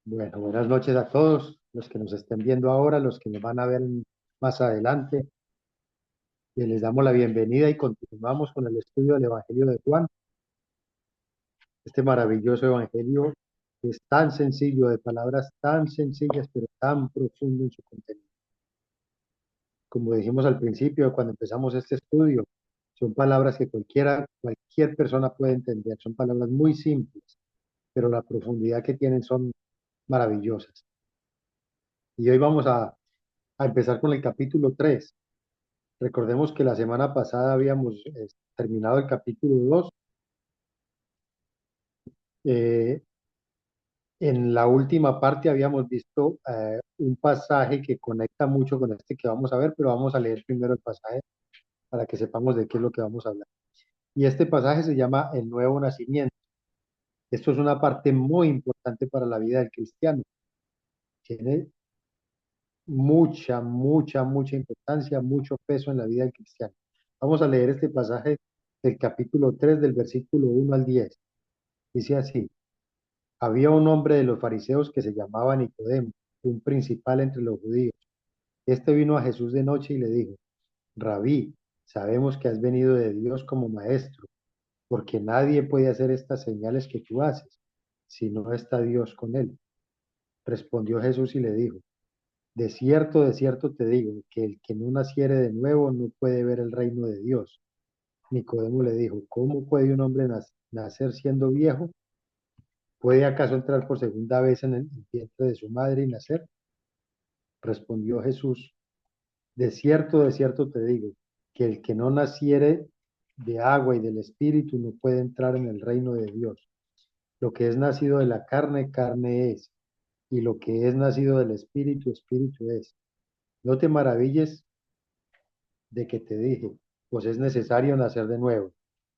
Bueno, buenas noches a todos los que nos estén viendo ahora, los que nos van a ver más adelante. Les damos la bienvenida y continuamos con el estudio del Evangelio de Juan. Este maravilloso Evangelio es tan sencillo, de palabras tan sencillas, pero tan profundo en su contenido. Como dijimos al principio, cuando empezamos este estudio, son palabras que cualquier persona puede entender. Son palabras muy simples, pero la profundidad que tienen son maravillosas. Y hoy vamos a empezar con el capítulo 3. Recordemos que la semana pasada habíamos terminado el capítulo 2. Eh, en la última parte habíamos visto un pasaje que conecta mucho con este que vamos a ver, pero vamos a leer primero el pasaje para que sepamos de qué es lo que vamos a hablar. Y este pasaje se llama el nuevo nacimiento. Esto es una parte muy importante para la vida del cristiano. Tiene mucha importancia, mucho peso en la vida del cristiano. Vamos a leer este pasaje del capítulo 3 del versículo 1 al 10. Dice así: había un hombre de los fariseos que se llamaba Nicodemo, un principal entre los judíos. Este vino a Jesús de noche y le dijo: Rabí, sabemos que has venido de Dios como maestro, porque nadie puede hacer estas señales que tú haces, si no está Dios con él. Respondió Jesús y le dijo: de cierto te digo, que el que no naciere de nuevo no puede ver el reino de Dios. Nicodemo le dijo: ¿cómo puede un hombre nacer siendo viejo? ¿Puede acaso entrar por segunda vez en el vientre de su madre y nacer? Respondió Jesús: de cierto te digo, que el que no naciere de agua y del Espíritu no puede entrar en el reino de Dios. Lo que es nacido de la carne, carne es, y lo que es nacido del Espíritu, Espíritu es. No te maravilles de que te dije, pues es necesario nacer de nuevo.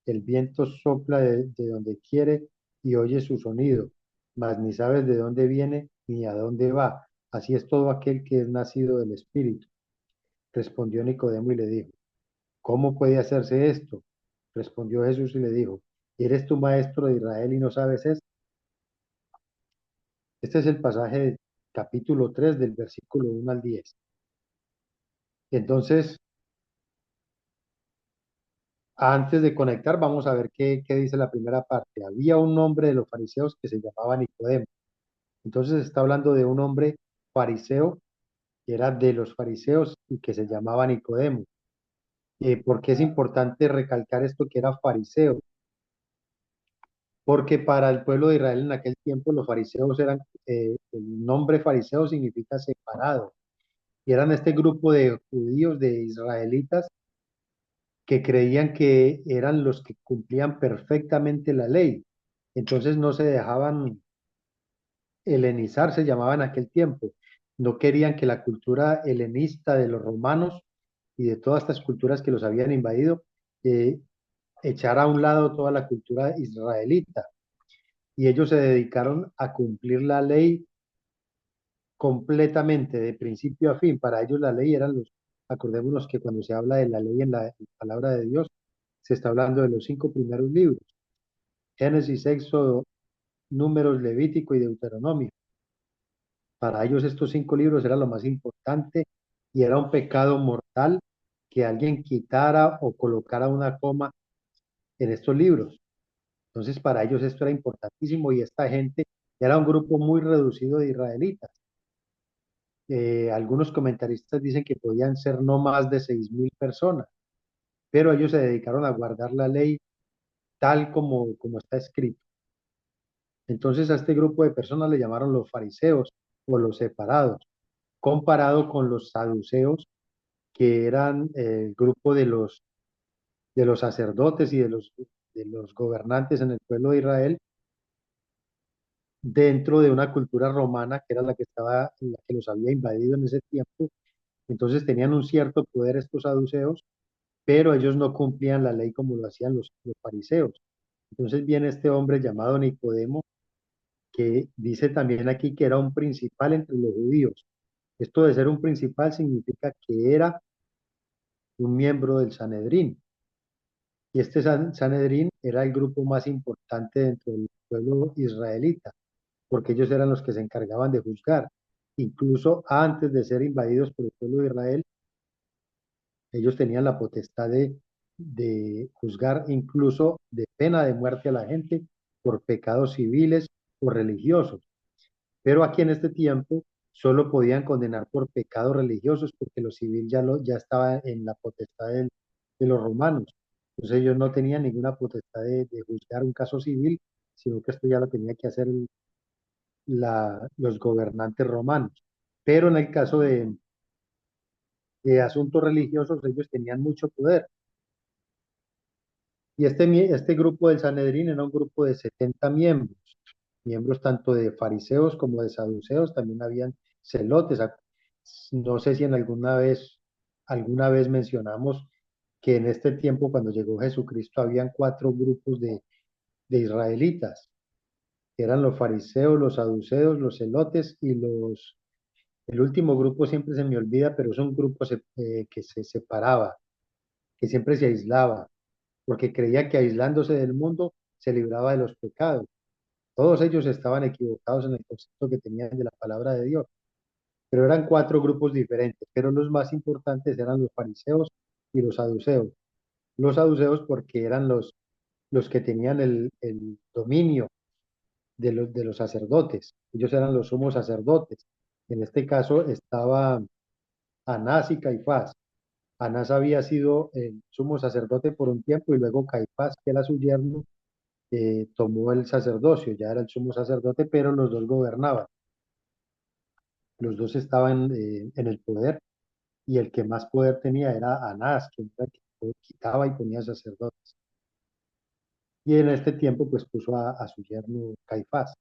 El viento sopla de donde quiere y oye su sonido, mas ni sabes de dónde viene ni a dónde va. Así es todo aquel que es nacido del Espíritu. Respondió Nicodemo y le dijo: ¿cómo puede hacerse esto? Respondió Jesús y le dijo: ¿eres tú maestro de Israel y no sabes esto? Este es el pasaje del capítulo 3 del versículo 1 al 10. Entonces, antes de conectar, vamos a ver qué dice la primera parte. Había un hombre de los fariseos que se llamaba Nicodemo. Entonces está hablando de un hombre fariseo que era de los fariseos y que se llamaba Nicodemo. ¿Por qué es importante recalcar esto que era fariseo? Porque para el pueblo de Israel en aquel tiempo los fariseos eran, el nombre fariseo significa separado, y eran este grupo de judíos, de israelitas, que creían que eran los que cumplían perfectamente la ley. Entonces no se dejaban helenizar, se llamaba en aquel tiempo. No querían que la cultura helenista de los romanos y de todas estas culturas que los habían invadido eh, echara a un lado toda la cultura israelita. Y ellos se dedicaron a cumplir la ley completamente, de principio a fin. Para ellos la ley eran acordémonos que cuando se habla de la ley en la palabra de Dios, se está hablando de los 5 primeros libros: Génesis, Éxodo, Números, Levítico y Deuteronomio. Para ellos estos 5 libros eran lo más importante y era un pecado mortal que alguien quitara o colocara una coma en estos libros. Entonces para ellos esto era importantísimo y esta gente era un grupo muy reducido de israelitas. Algunos comentaristas dicen que podían ser no más de 6.000 personas, pero ellos se dedicaron a guardar la ley tal como está escrito. Entonces a este grupo de personas le llamaron los fariseos o los separados, comparado con los saduceos, que eran el grupo de los sacerdotes y de los gobernantes en el pueblo de Israel, dentro de una cultura romana que era la que los había invadido en ese tiempo. Entonces tenían un cierto poder estos saduceos, pero ellos no cumplían la ley como lo hacían los fariseos. Entonces viene este hombre llamado Nicodemo, que dice también aquí que era un principal entre los judíos. Esto de ser un principal significa que era un miembro del Sanedrín. Y este Sanedrín era el grupo más importante dentro del pueblo israelita. porque ellos eran los que se encargaban de juzgar. Incluso antes de ser invadidos por el pueblo de Israel, ellos tenían la potestad de juzgar incluso de pena de muerte a la gente por pecados civiles o religiosos. Pero aquí en este tiempo solo podían condenar por pecados religiosos porque lo civil ya estaba en la potestad de los romanos. Entonces ellos no tenían ninguna potestad de juzgar un caso civil, sino que esto ya lo tenía que hacer los gobernantes romanos. Pero en el caso de asuntos religiosos, ellos tenían mucho poder. Y este grupo del Sanedrín era un grupo de 70 miembros, miembros tanto de fariseos como de saduceos, también habían celotes. No sé si en alguna vez mencionamos que en este tiempo, cuando llegó Jesucristo, habían cuatro grupos de israelitas, que eran los fariseos, los saduceos, los celotes y el último grupo siempre se me olvida, pero es un grupo que se separaba, que siempre se aislaba porque creía que aislándose del mundo se libraba de los pecados. Todos ellos estaban equivocados en el concepto que tenían de la palabra de Dios, pero eran cuatro grupos diferentes, pero los más importantes eran los fariseos y los saduceos. Los saduceos porque eran los que tenían el dominio de los sacerdotes, ellos eran los sumos sacerdotes. En este caso estaba Anás y Caifás. Anás había sido el sumo sacerdote por un tiempo y luego Caifás, que era su yerno, tomó el sacerdocio, ya era el sumo sacerdote, pero los dos gobernaban, los dos estaban en el poder y el que más poder tenía era Anás, quien era el que quitaba y ponía sacerdotes. Y en este tiempo pues puso a su yerno Caifás.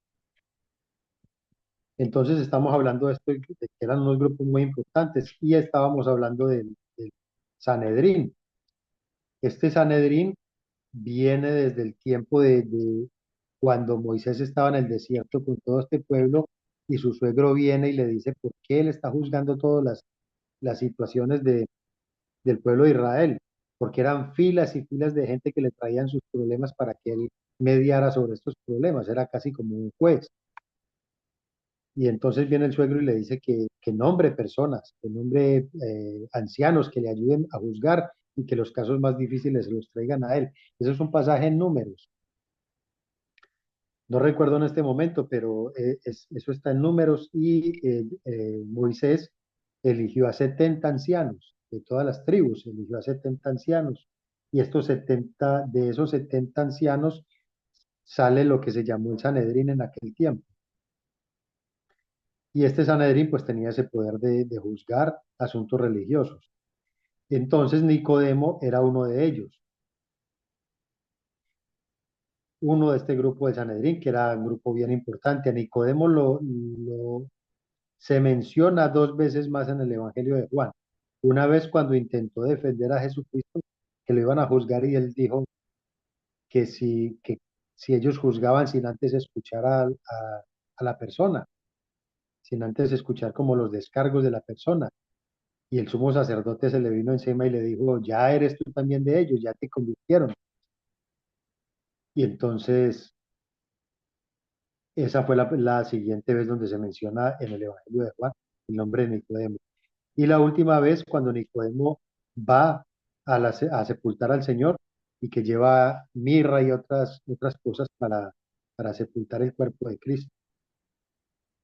Entonces estamos hablando de que eran unos grupos muy importantes y estábamos hablando del Sanedrín. Este Sanedrín viene desde el tiempo de cuando Moisés estaba en el desierto con todo este pueblo y su suegro viene y le dice por qué él está juzgando todas las situaciones del pueblo de Israel, porque eran filas y filas de gente que le traían sus problemas para que él mediara sobre estos problemas, era casi como un juez. Y entonces viene el suegro y le dice que nombre personas, que nombre ancianos que le ayuden a juzgar y que los casos más difíciles se los traigan a él. Eso es un pasaje en Números. No recuerdo en este momento, pero eso está en Números y Moisés eligió a 70 ancianos de todas las tribus, eligió a 70 ancianos y de esos 70 ancianos sale lo que se llamó el Sanedrín en aquel tiempo. Y este Sanedrín pues tenía ese poder de juzgar asuntos religiosos. Entonces Nicodemo era uno de ellos, uno de este grupo de Sanedrín, que era un grupo bien importante. A Nicodemo se menciona dos veces más en el Evangelio de Juan. Una vez cuando intentó defender a Jesucristo, que lo iban a juzgar y él dijo que si ellos juzgaban sin antes escuchar a la persona, sin antes escuchar como los descargos de la persona. Y el sumo sacerdote se le vino encima y le dijo, ya eres tú también de ellos, ya te convirtieron. Y entonces esa fue la siguiente vez donde se menciona en el Evangelio de Juan el nombre de Nicodemo. Y la última vez cuando Nicodemo va a sepultar al Señor y que lleva mirra y otras cosas para sepultar el cuerpo de Cristo.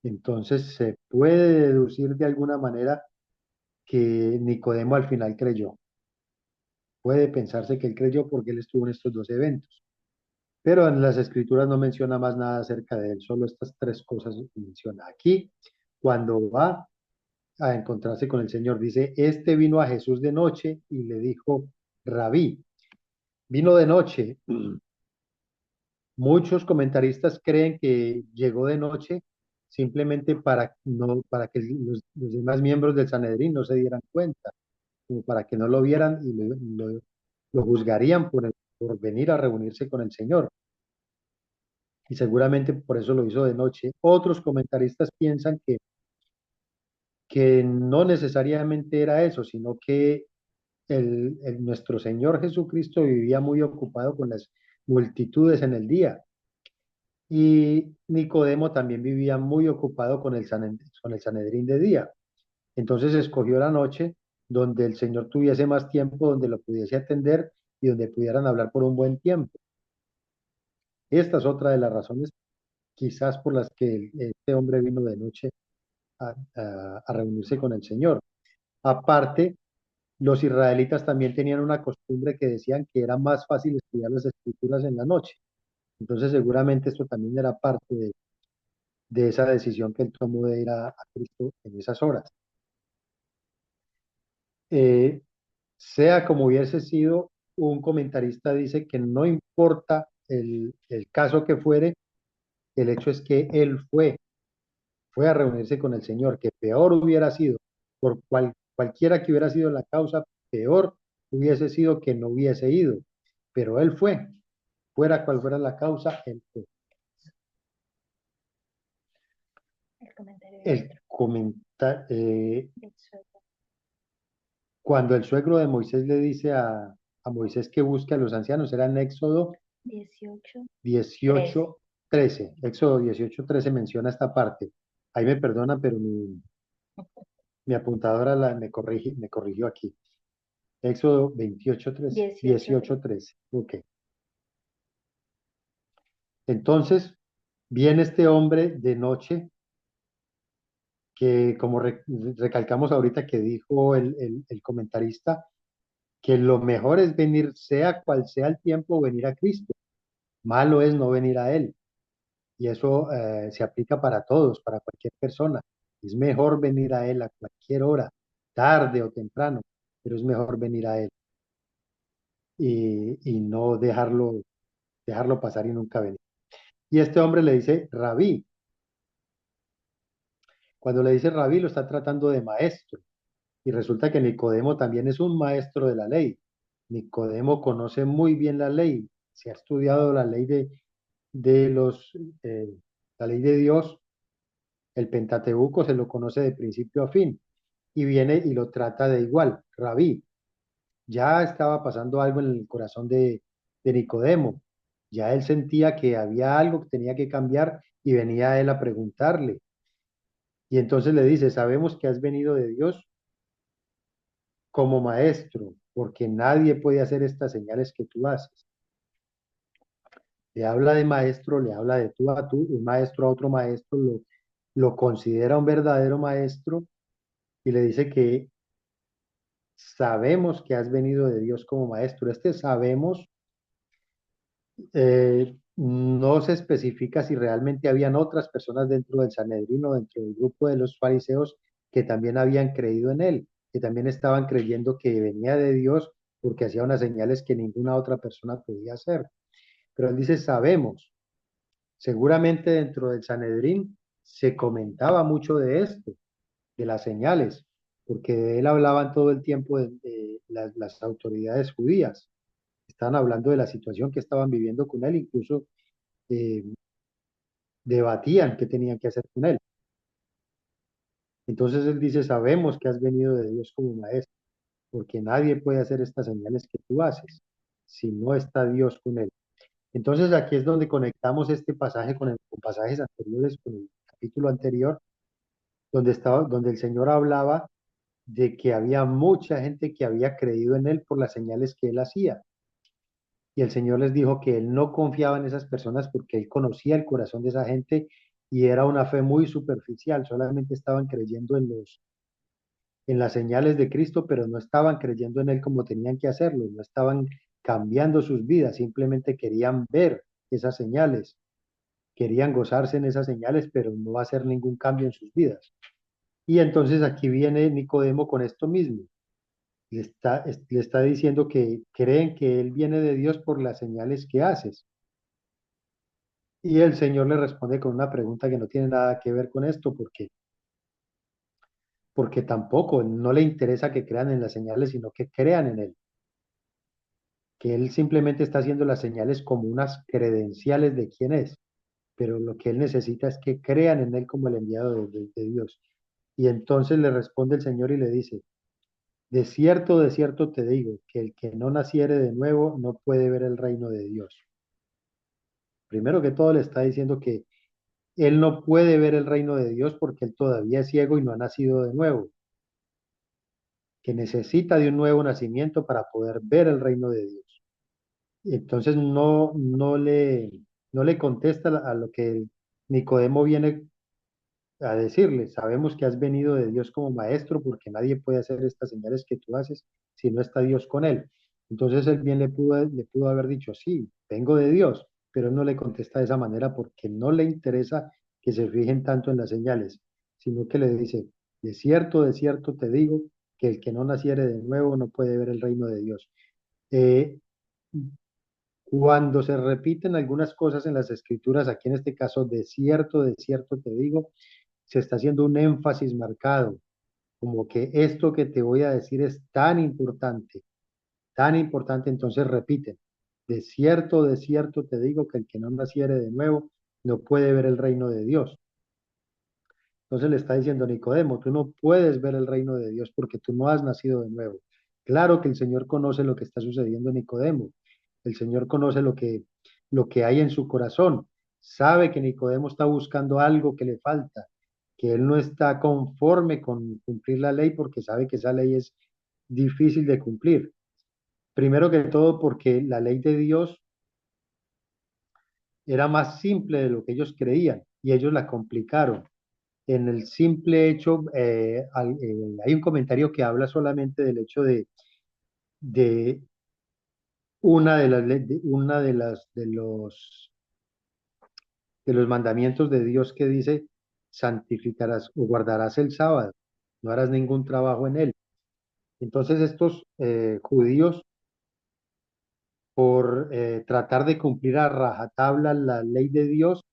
Entonces se puede deducir de alguna manera que Nicodemo al final creyó. Puede pensarse que él creyó porque él estuvo en estos dos eventos. Pero en las escrituras no menciona más nada acerca de él, solo estas tres cosas menciona. Aquí, cuando va a encontrarse con el Señor. Dice, este vino a Jesús de noche y le dijo, Rabí, vino de noche. Muchos comentaristas creen que llegó de noche simplemente para que los demás miembros del Sanedrín no se dieran cuenta, como para que no lo vieran y lo juzgarían por venir a reunirse con el Señor. Y seguramente por eso lo hizo de noche. Otros comentaristas piensan que no necesariamente era eso, sino que nuestro Señor Jesucristo vivía muy ocupado con las multitudes en el día Y Nicodemo también vivía muy ocupado con con el Sanedrín de día. Entonces escogió la noche donde el Señor tuviese más tiempo, donde lo pudiese atender y donde pudieran hablar por un buen tiempo. Esta es otra de las razones quizás por las que este hombre vino de noche a reunirse con el Señor. Aparte, los israelitas también tenían una costumbre que decían que era más fácil estudiar las escrituras en la noche. Entonces seguramente esto también era parte de esa decisión que él tomó de ir a Cristo en esas horas. Eh, Sea como hubiese sido, un comentarista dice que no importa el caso que fuere, el hecho es que él fue a reunirse con el Señor, que peor hubiera sido, por cualquiera que hubiera sido la causa, peor hubiese sido que no hubiese ido, pero él fue, fuera cual fuera la causa, él fue. El comentario de El otro. comenta, El suegro. cuando el suegro de Moisés le dice a Moisés que busque a los ancianos, era en Éxodo 18, 13. 18, 13. Éxodo 18, 13 menciona esta parte. Ahí me perdona, pero mi apuntadora me corrigió aquí. Éxodo 28, 13. 18, 18, 13. Ok. Entonces, viene este hombre de noche que, como recalcamos ahorita que dijo el comentarista, que lo mejor es venir, sea cual sea el tiempo, venir a Cristo. Malo es no venir a Él. Y eso se aplica para todos, para cualquier persona. Es mejor venir a Él a cualquier hora, tarde o temprano, pero es mejor venir a Él y no dejarlo pasar y nunca venir. Y este hombre le dice rabí. Cuando le dice rabí, lo está tratando de maestro. Y resulta que Nicodemo también es un maestro de la ley. Nicodemo conoce muy bien la ley, se ha estudiado la ley de eh, la ley de Dios, el Pentateuco se lo conoce de principio a fin y viene y lo trata de igual, rabí. Ya estaba pasando algo en el corazón de Nicodemo, ya él sentía que había algo que tenía que cambiar y venía a él a preguntarle. Y entonces le dice, sabemos que has venido de Dios como maestro, porque nadie puede hacer estas señales que tú haces. Le habla de maestro, le habla de tú a tú, un maestro a otro maestro, lo considera un verdadero maestro y le dice que sabemos que has venido de Dios como maestro. Este sabemos, no se especifica si realmente habían otras personas dentro del Sanedrín o dentro del grupo de los fariseos que también habían creído en él, que también estaban creyendo que venía de Dios porque hacía unas señales que ninguna otra persona podía hacer. Pero él dice, sabemos, seguramente dentro del Sanedrín se comentaba mucho de esto, de las señales, porque de él hablaban todo el tiempo de las autoridades judías. Estaban hablando de la situación que estaban viviendo con él, incluso eh, debatían qué tenían que hacer con él. Entonces él dice, sabemos que has venido de Dios como maestro, porque nadie puede hacer estas señales que tú haces si no está Dios con él. Entonces aquí es donde conectamos este pasaje con pasajes anteriores, con el capítulo anterior, donde el Señor hablaba de que había mucha gente que había creído en él por las señales que él hacía. Y el Señor les dijo que él no confiaba en esas personas porque él conocía el corazón de esa gente y era una fe muy superficial, solamente estaban creyendo en las señales de Cristo, pero no estaban creyendo en él como tenían que hacerlo, no estaban cambiando sus vidas, simplemente querían ver esas señales, querían gozarse en esas señales, pero no hacer ningún cambio en sus vidas. Y entonces aquí viene Nicodemo con esto mismo. Le está diciendo que creen que él viene de Dios por las señales que haces. Y el Señor le responde con una pregunta que no tiene nada que ver con esto, porque tampoco no le interesa que crean en las señales, sino que crean en Él. Que Él simplemente está haciendo las señales como unas credenciales de quién es, pero lo que Él necesita es que crean en Él como el enviado de Dios. Y entonces le responde el Señor y le dice, de cierto te digo, que el que no naciere de nuevo no puede ver el reino de Dios. Primero que todo le está diciendo que él no puede ver el reino de Dios porque él todavía es ciego y no ha nacido de nuevo, que necesita de un nuevo nacimiento para poder ver el reino de Dios. Entonces no le contesta a lo que Nicodemo viene a decirle: sabemos que has venido de Dios como maestro, porque nadie puede hacer estas señales que tú haces si no está Dios con él. Entonces él bien le pudo haber dicho: sí, vengo de Dios, pero él no le contesta de esa manera porque no le interesa que se fijen tanto en las señales, sino que le dice: de cierto te digo, que el que no naciere de nuevo no puede ver el reino de Dios. Eh, Cuando se repiten algunas cosas en las escrituras, aquí en este caso, de cierto te digo, se está haciendo un énfasis marcado, como que esto que te voy a decir es tan importante, entonces repiten: de cierto te digo que el que no naciere de nuevo no puede ver el reino de Dios. Entonces le está diciendo: Nicodemo, tú no puedes ver el reino de Dios porque tú no has nacido de nuevo. Claro que el Señor conoce lo que está sucediendo en Nicodemo. El Señor conoce lo que hay en su corazón. Sabe que Nicodemo está buscando algo que le falta, que él no está conforme con cumplir la ley porque sabe que esa ley es difícil de cumplir. Primero que todo porque la ley de Dios era más simple de lo que ellos creían y ellos la complicaron. En el simple hecho, hay un comentario que habla solamente del hecho de una de los mandamientos de Dios que dice: santificarás o guardarás el sábado, no harás ningún trabajo en él. Entonces estos judíos, por tratar de cumplir a rajatabla la ley de Dios,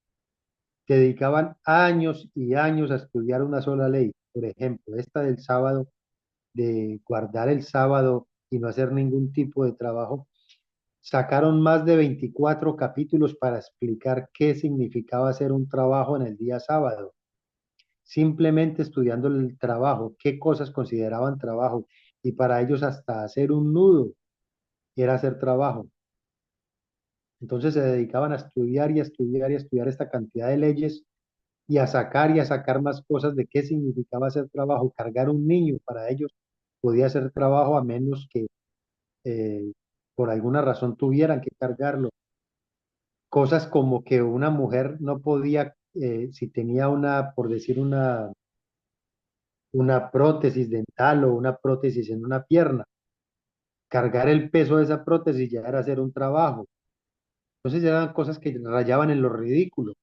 dedicaban años y años a estudiar una sola ley. Por ejemplo, esta del sábado, de guardar el sábado y no hacer ningún tipo de trabajo, sacaron más de 24 capítulos para explicar qué significaba hacer un trabajo en el día sábado. Simplemente estudiando el trabajo, qué cosas consideraban trabajo, y para ellos hasta hacer un nudo era hacer trabajo. Entonces se dedicaban a estudiar y a estudiar y a estudiar esta cantidad de leyes y a sacar más cosas de qué significaba hacer trabajo. Cargar un niño para ellos podía hacer trabajo a menos que eh, por alguna razón tuvieran que cargarlo. Cosas como que una mujer no podía, si tenía por decir, una prótesis dental o una prótesis en una pierna, cargar el peso de esa prótesis ya era hacer un trabajo. Entonces ya eran cosas que rayaban en lo ridículo,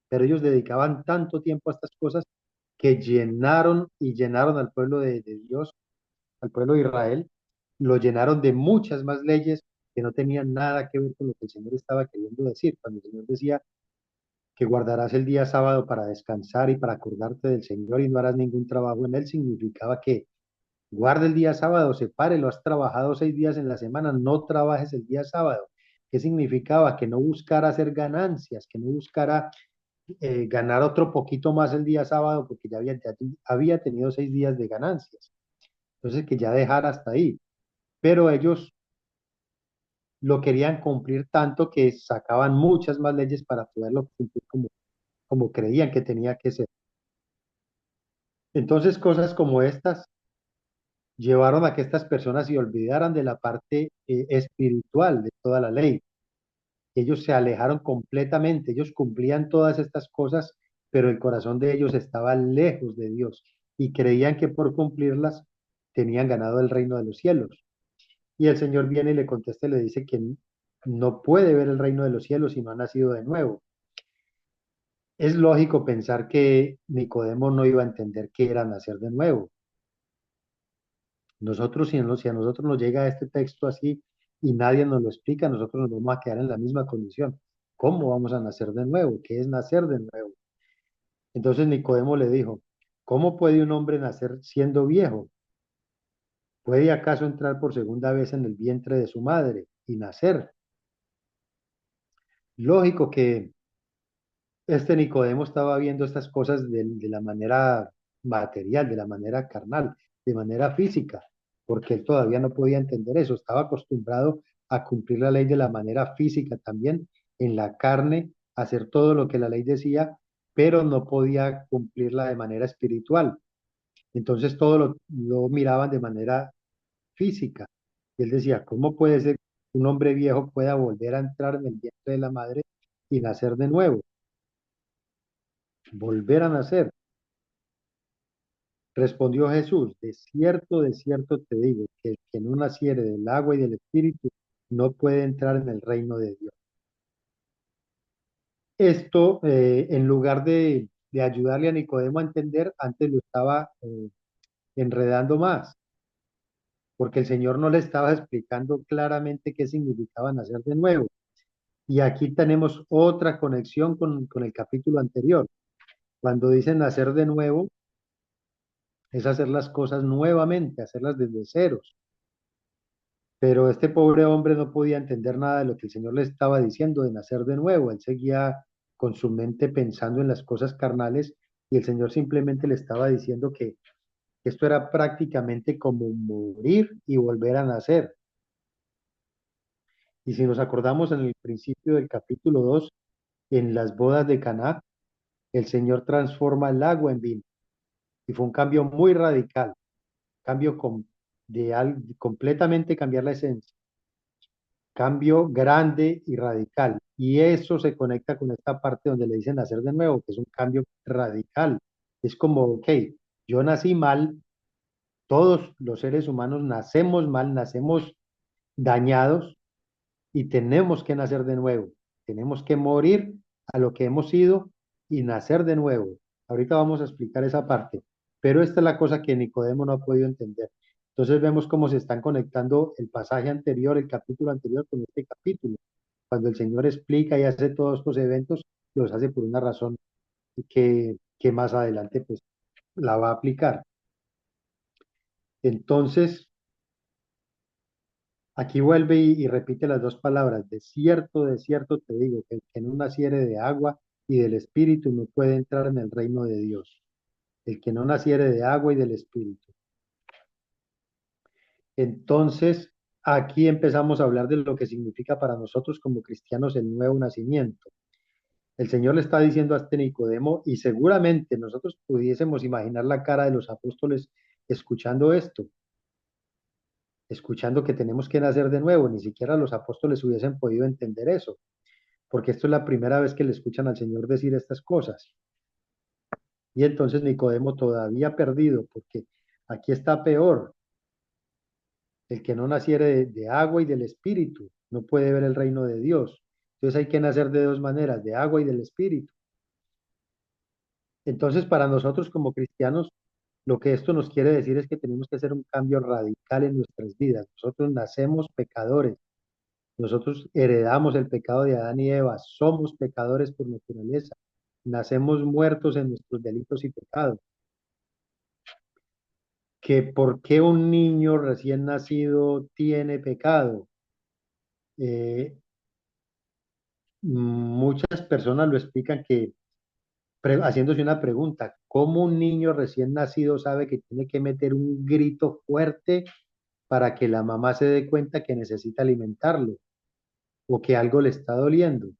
pero ellos dedicaban tanto tiempo a estas cosas que llenaron y llenaron al pueblo de Dios, al pueblo de Israel, lo llenaron de muchas más leyes que no tenían nada que ver con lo que el Señor estaba queriendo decir. Cuando el Señor decía que guardarás el día sábado para descansar y para acordarte del Señor y no harás ningún trabajo en él, significaba que guarda el día sábado, sepárelo, has trabajado 6 días en la semana, no trabajes el día sábado. ¿Qué significaba? Que no buscara hacer ganancias, que no buscara ganar otro poquito más el día sábado porque ya había tenido 6 días de ganancias. Entonces que ya dejara hasta ahí. Pero ellos lo querían cumplir tanto que sacaban muchas más leyes para poderlo cumplir como creían que tenía que ser. Entonces cosas como estas llevaron a que estas personas se olvidaran de la parte espiritual de toda la ley. Ellos se alejaron completamente, ellos cumplían todas estas cosas, pero el corazón de ellos estaba lejos de Dios y creían que por cumplirlas tenían ganado el reino de los cielos. Y el Señor viene y le contesta y le dice que no puede ver el reino de los cielos si no ha nacido de nuevo. Es lógico pensar que Nicodemo no iba a entender qué era nacer de nuevo. Nosotros, si a nosotros nos llega este texto así y nadie nos lo explica, nosotros nos vamos a quedar en la misma condición. ¿Cómo vamos a nacer de nuevo? ¿Qué es nacer de nuevo? Entonces Nicodemo le dijo: ¿cómo puede un hombre nacer siendo viejo? ¿Puede acaso entrar por segunda vez en el vientre de su madre y nacer? Lógico que este Nicodemo estaba viendo estas cosas de la manera material, de la manera carnal, de manera física, porque él todavía no podía entender eso, estaba acostumbrado a cumplir la ley de la manera física también, en la carne, hacer todo lo que la ley decía, pero no podía cumplirla de manera espiritual. Entonces todo lo miraban de manera física. Y él decía, ¿cómo puede ser que un hombre viejo pueda volver a entrar en el vientre de la madre y nacer de nuevo? Volver a nacer. Respondió Jesús, de cierto te digo, que el que no naciere del agua y del espíritu no puede entrar en el reino de Dios. Esto, en lugar de ayudarle a Nicodemo a entender, antes lo estaba enredando más, porque el Señor no le estaba explicando claramente qué significaba nacer de nuevo. Y aquí tenemos otra conexión con el capítulo anterior. Cuando dice nacer de nuevo, es hacer las cosas nuevamente, hacerlas desde ceros. Pero este pobre hombre no podía entender nada de lo que el Señor le estaba diciendo de nacer de nuevo. Él seguía con su mente pensando en las cosas carnales y el Señor simplemente le estaba diciendo que esto era prácticamente como morir y volver a nacer. Y si nos acordamos en el principio del capítulo 2, en las bodas de Caná, el Señor transforma el agua en vino. Y fue un cambio muy radical, cambio completamente cambiar la esencia. Cambio grande y radical. Y eso se conecta con esta parte donde le dicen nacer de nuevo, que es un cambio radical. Es como, ok, yo nací mal, todos los seres humanos nacemos mal, nacemos dañados y tenemos que nacer de nuevo. Tenemos que morir a lo que hemos sido y nacer de nuevo. Ahorita vamos a explicar esa parte, pero esta es la cosa que Nicodemo no ha podido entender. Entonces vemos cómo se están conectando el pasaje anterior, el capítulo anterior con este capítulo. Cuando el Señor explica y hace todos estos eventos, los hace por una razón que más adelante pues la va a aplicar. Entonces, aquí vuelve y repite las dos palabras. De cierto te digo, que el que no naciere de agua y del Espíritu no puede entrar en el reino de Dios. El que no naciere de agua y del Espíritu. Entonces, aquí empezamos a hablar de lo que significa para nosotros como cristianos el nuevo nacimiento. El Señor le está diciendo a este Nicodemo, y seguramente nosotros pudiésemos imaginar la cara de los apóstoles escuchando esto, escuchando que tenemos que nacer de nuevo. Ni siquiera los apóstoles hubiesen podido entender eso, porque esto es la primera vez que le escuchan al Señor decir estas cosas. Y entonces Nicodemo todavía perdido, porque aquí está peor. El que no naciere de agua y del Espíritu no puede ver el reino de Dios. Entonces hay que nacer de dos maneras, de agua y del Espíritu. Entonces, para nosotros como cristianos, lo que esto nos quiere decir es que tenemos que hacer un cambio radical en nuestras vidas. Nosotros nacemos pecadores, nosotros heredamos el pecado de Adán y Eva, somos pecadores por naturaleza, nacemos muertos en nuestros delitos y pecados. Que por qué un niño recién nacido tiene pecado. Eh, Muchas personas lo explican que haciéndose una pregunta, ¿cómo un niño recién nacido sabe que tiene que meter un grito fuerte para que la mamá se dé cuenta que necesita alimentarlo o que algo le está doliendo?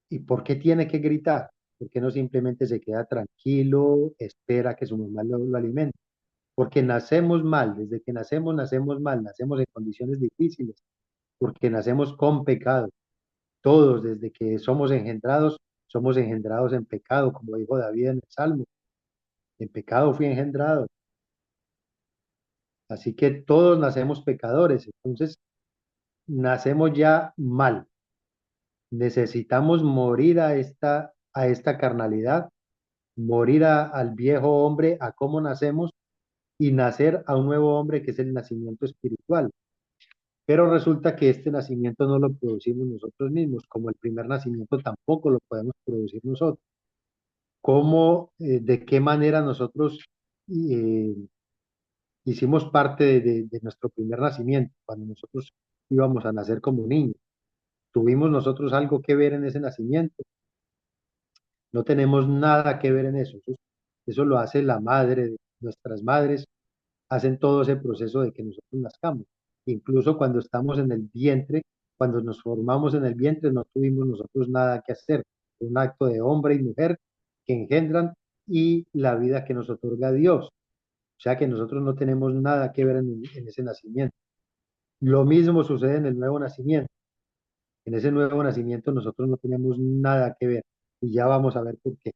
¿Y por qué tiene que gritar? ¿Por qué no simplemente se queda tranquilo, espera que su mamá lo alimente? Porque nacemos mal, desde que nacemos mal, nacemos en condiciones difíciles, porque nacemos con pecado. Todos, desde que somos engendrados en pecado, como dijo David en el Salmo. En pecado fui engendrado. Así que todos nacemos pecadores, entonces nacemos ya mal. Necesitamos morir a esta carnalidad, morir al viejo hombre, a cómo nacemos y nacer a un nuevo hombre que es el nacimiento espiritual. Pero resulta que este nacimiento no lo producimos nosotros mismos, como el primer nacimiento tampoco lo podemos producir nosotros. ¿Cómo, de qué manera nosotros eh, hicimos parte de nuestro primer nacimiento, cuando nosotros íbamos a nacer como niños? ¿Tuvimos nosotros algo que ver en ese nacimiento? No tenemos nada que ver en eso. Eso lo hace la madre, nuestras madres hacen todo ese proceso de que nosotros nazcamos. Incluso cuando estamos en el vientre, cuando nos formamos en el vientre no tuvimos nosotros nada que hacer. Fue un acto de hombre y mujer que engendran y la vida que nos otorga Dios. O sea que nosotros no tenemos nada que ver en ese nacimiento. Lo mismo sucede en el nuevo nacimiento. En ese nuevo nacimiento nosotros no tenemos nada que ver. Y ya vamos a ver por qué.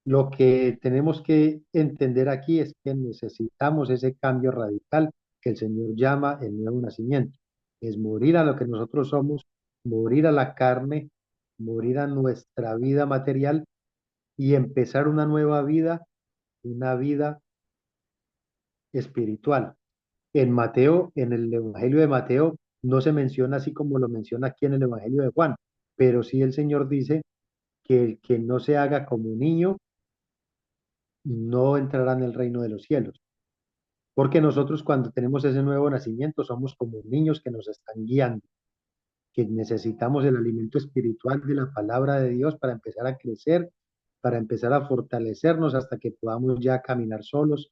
Lo que tenemos que entender aquí es que necesitamos ese cambio radical que el Señor llama el nuevo nacimiento. Es morir a lo que nosotros somos, morir a la carne, morir a nuestra vida material y empezar una nueva vida, una vida espiritual. En Mateo, en el Evangelio de Mateo, no se menciona así como lo menciona aquí en el Evangelio de Juan, pero sí el Señor dice que el que no se haga como niño no entrará en el reino de los cielos. Porque nosotros cuando tenemos ese nuevo nacimiento somos como niños que nos están guiando, que necesitamos el alimento espiritual de la palabra de Dios para empezar a crecer, para empezar a fortalecernos hasta que podamos ya caminar solos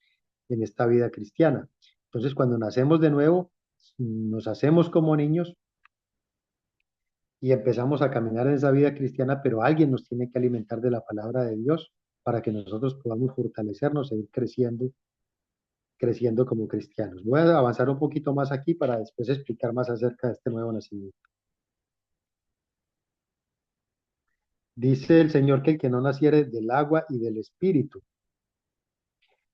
en esta vida cristiana. Entonces, cuando nacemos de nuevo, nos hacemos como niños y empezamos a caminar en esa vida cristiana, pero alguien nos tiene que alimentar de la palabra de Dios para que nosotros podamos fortalecernos e ir creciendo como cristianos. Voy a avanzar un poquito más aquí para después explicar más acerca de este nuevo nacimiento. Dice el Señor que el que no naciere del agua y del espíritu.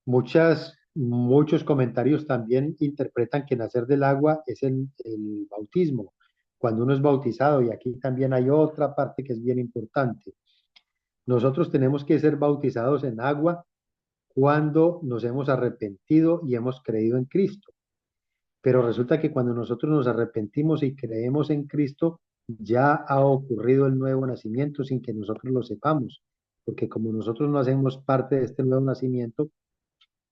Muchos comentarios también interpretan que nacer del agua es el bautismo, cuando uno es bautizado, y aquí también hay otra parte que es bien importante. Nosotros tenemos que ser bautizados en agua cuando nos hemos arrepentido y hemos creído en Cristo. Pero resulta que cuando nosotros nos arrepentimos y creemos en Cristo, ya ha ocurrido el nuevo nacimiento sin que nosotros lo sepamos, porque como nosotros no hacemos parte de este nuevo nacimiento,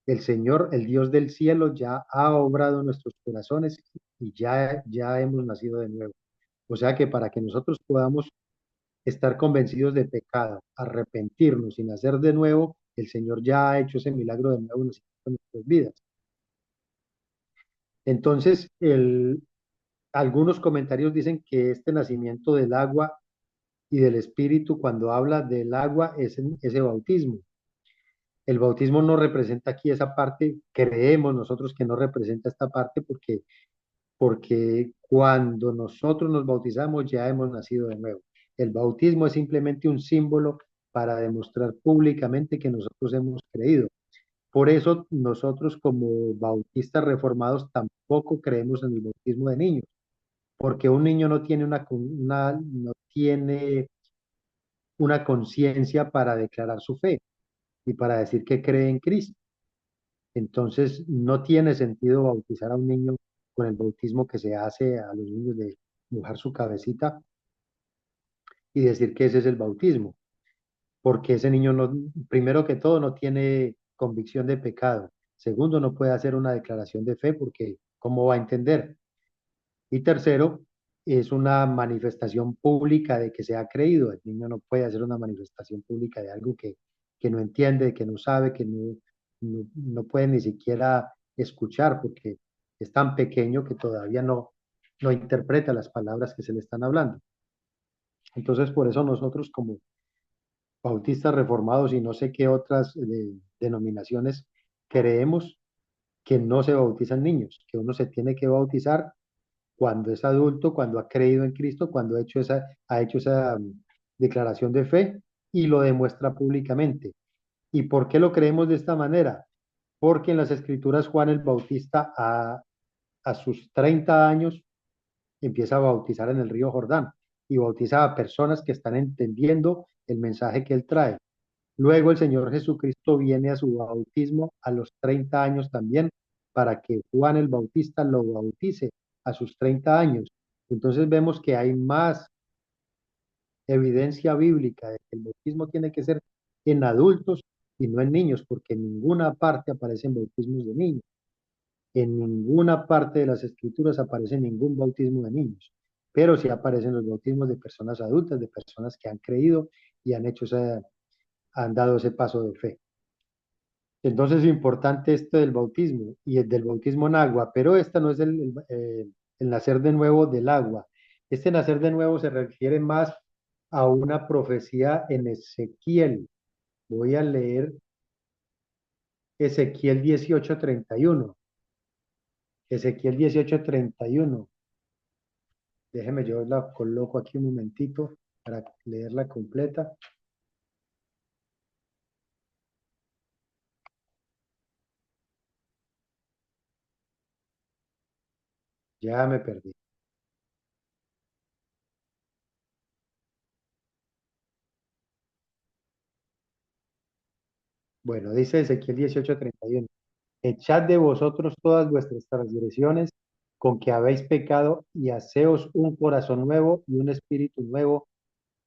el Señor, el Dios del cielo, ya ha obrado en nuestros corazones y ya hemos nacido de nuevo. O sea que para que nosotros podamos estar convencidos de pecado, arrepentirnos y nacer de nuevo, el Señor ya ha hecho ese milagro de nuevo nacimiento en nuestras vidas. Entonces, algunos comentarios dicen que este nacimiento del agua y del espíritu, cuando habla del agua, es ese bautismo. El bautismo no representa aquí esa parte, creemos nosotros que no representa esta parte porque cuando nosotros nos bautizamos ya hemos nacido de nuevo. El bautismo es simplemente un símbolo para demostrar públicamente que nosotros hemos creído. Por eso nosotros como bautistas reformados tampoco creemos en el bautismo de niños, porque un niño no tiene no tiene una conciencia para declarar su fe y para decir que cree en Cristo. Entonces, no tiene sentido bautizar a un niño con el bautismo que se hace a los niños de mojar su cabecita y decir que ese es el bautismo, porque ese niño no, primero que todo, no tiene convicción de pecado. Segundo, no puede hacer una declaración de fe porque ¿cómo va a entender? Y tercero, es una manifestación pública de que se ha creído. El niño no puede hacer una manifestación pública de algo que no entiende, que no sabe, que no puede ni siquiera escuchar porque es tan pequeño que todavía no interpreta las palabras que se le están hablando. Entonces, por eso nosotros como bautistas reformados y no sé qué otras denominaciones creemos que no se bautizan niños, que uno se tiene que bautizar cuando es adulto, cuando ha creído en Cristo, cuando ha hecho esa declaración de fe y lo demuestra públicamente. ¿Y por qué lo creemos de esta manera? Porque en las Escrituras Juan el Bautista a sus 30 años empieza a bautizar en el río Jordán y bautiza a personas que están entendiendo el mensaje que él trae. Luego el Señor Jesucristo viene a su bautismo a los 30 años también para que Juan el Bautista lo bautice a sus 30 años. Entonces vemos que hay más evidencia bíblica de que el bautismo tiene que ser en adultos y no en niños, porque en ninguna parte aparecen bautismos de niños. En ninguna parte de las escrituras aparece ningún bautismo de niños, pero sí aparecen los bautismos de personas adultas, de personas que han creído y han dado ese paso de fe. Entonces es importante esto del bautismo y el del bautismo en agua, pero esta no es el nacer de nuevo del agua. Este nacer de nuevo se refiere más a una profecía en Ezequiel. Voy a leer Ezequiel 18:31. Ezequiel 18:31. Déjeme, yo la coloco aquí un momentito para leerla completa. Ya me perdí. Bueno, dice Ezequiel 18:31. Echad de vosotros todas vuestras transgresiones con que habéis pecado y haceos un corazón nuevo y un espíritu nuevo.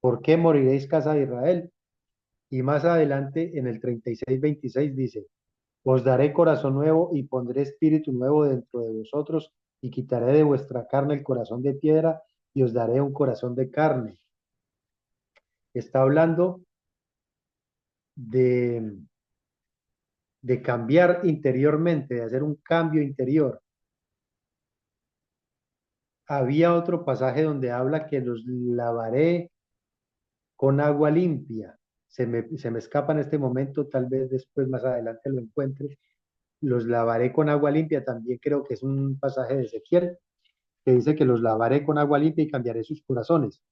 ¿Por qué moriréis, casa de Israel? Y más adelante en el 36:26 dice, os daré corazón nuevo y pondré espíritu nuevo dentro de vosotros y quitaré de vuestra carne el corazón de piedra y os daré un corazón de carne. Está hablando de, de cambiar interiormente, de hacer un cambio interior. Había otro pasaje donde habla que los lavaré con agua limpia. Se me escapa en este momento, tal vez después más adelante lo encuentre. Los lavaré con agua limpia, también creo que es un pasaje de Ezequiel, que dice que los lavaré con agua limpia y cambiaré sus corazones.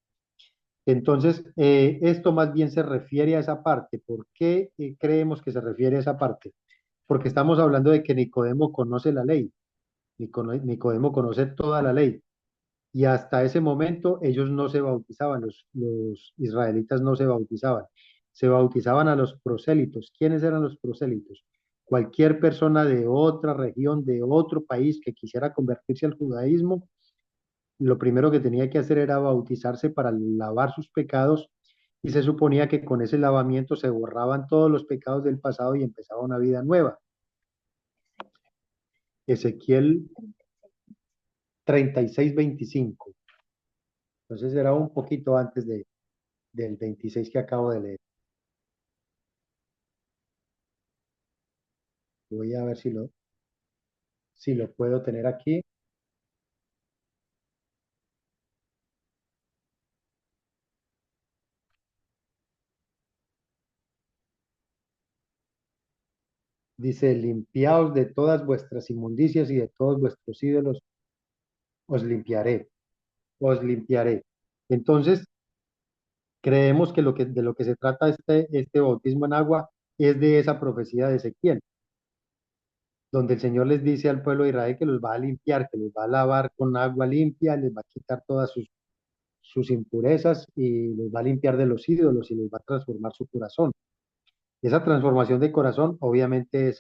Entonces, esto más bien se refiere a esa parte. ¿Por qué creemos que se refiere a esa parte? Porque estamos hablando de que Nicodemo conoce la ley, Nicodemo conoce toda la ley, y hasta ese momento ellos no se bautizaban, los israelitas no se bautizaban a los prosélitos. ¿Quiénes eran los prosélitos? Cualquier persona de otra región, de otro país que quisiera convertirse al judaísmo, lo primero que tenía que hacer era bautizarse para lavar sus pecados y se suponía que con ese lavamiento se borraban todos los pecados del pasado y empezaba una vida nueva. Ezequiel 36:25. Entonces era un poquito antes del 26 que acabo de leer. Voy a ver si lo puedo tener aquí. Dice, limpiaos de todas vuestras inmundicias y de todos vuestros ídolos, os limpiaré, os limpiaré. Entonces, creemos que, de lo que se trata este bautismo en agua es de esa profecía de Ezequiel, donde el Señor les dice al pueblo de Israel que los va a limpiar, que los va a lavar con agua limpia, les va a quitar todas sus impurezas y los va a limpiar de los ídolos y les va a transformar su corazón. Esa transformación de corazón, obviamente,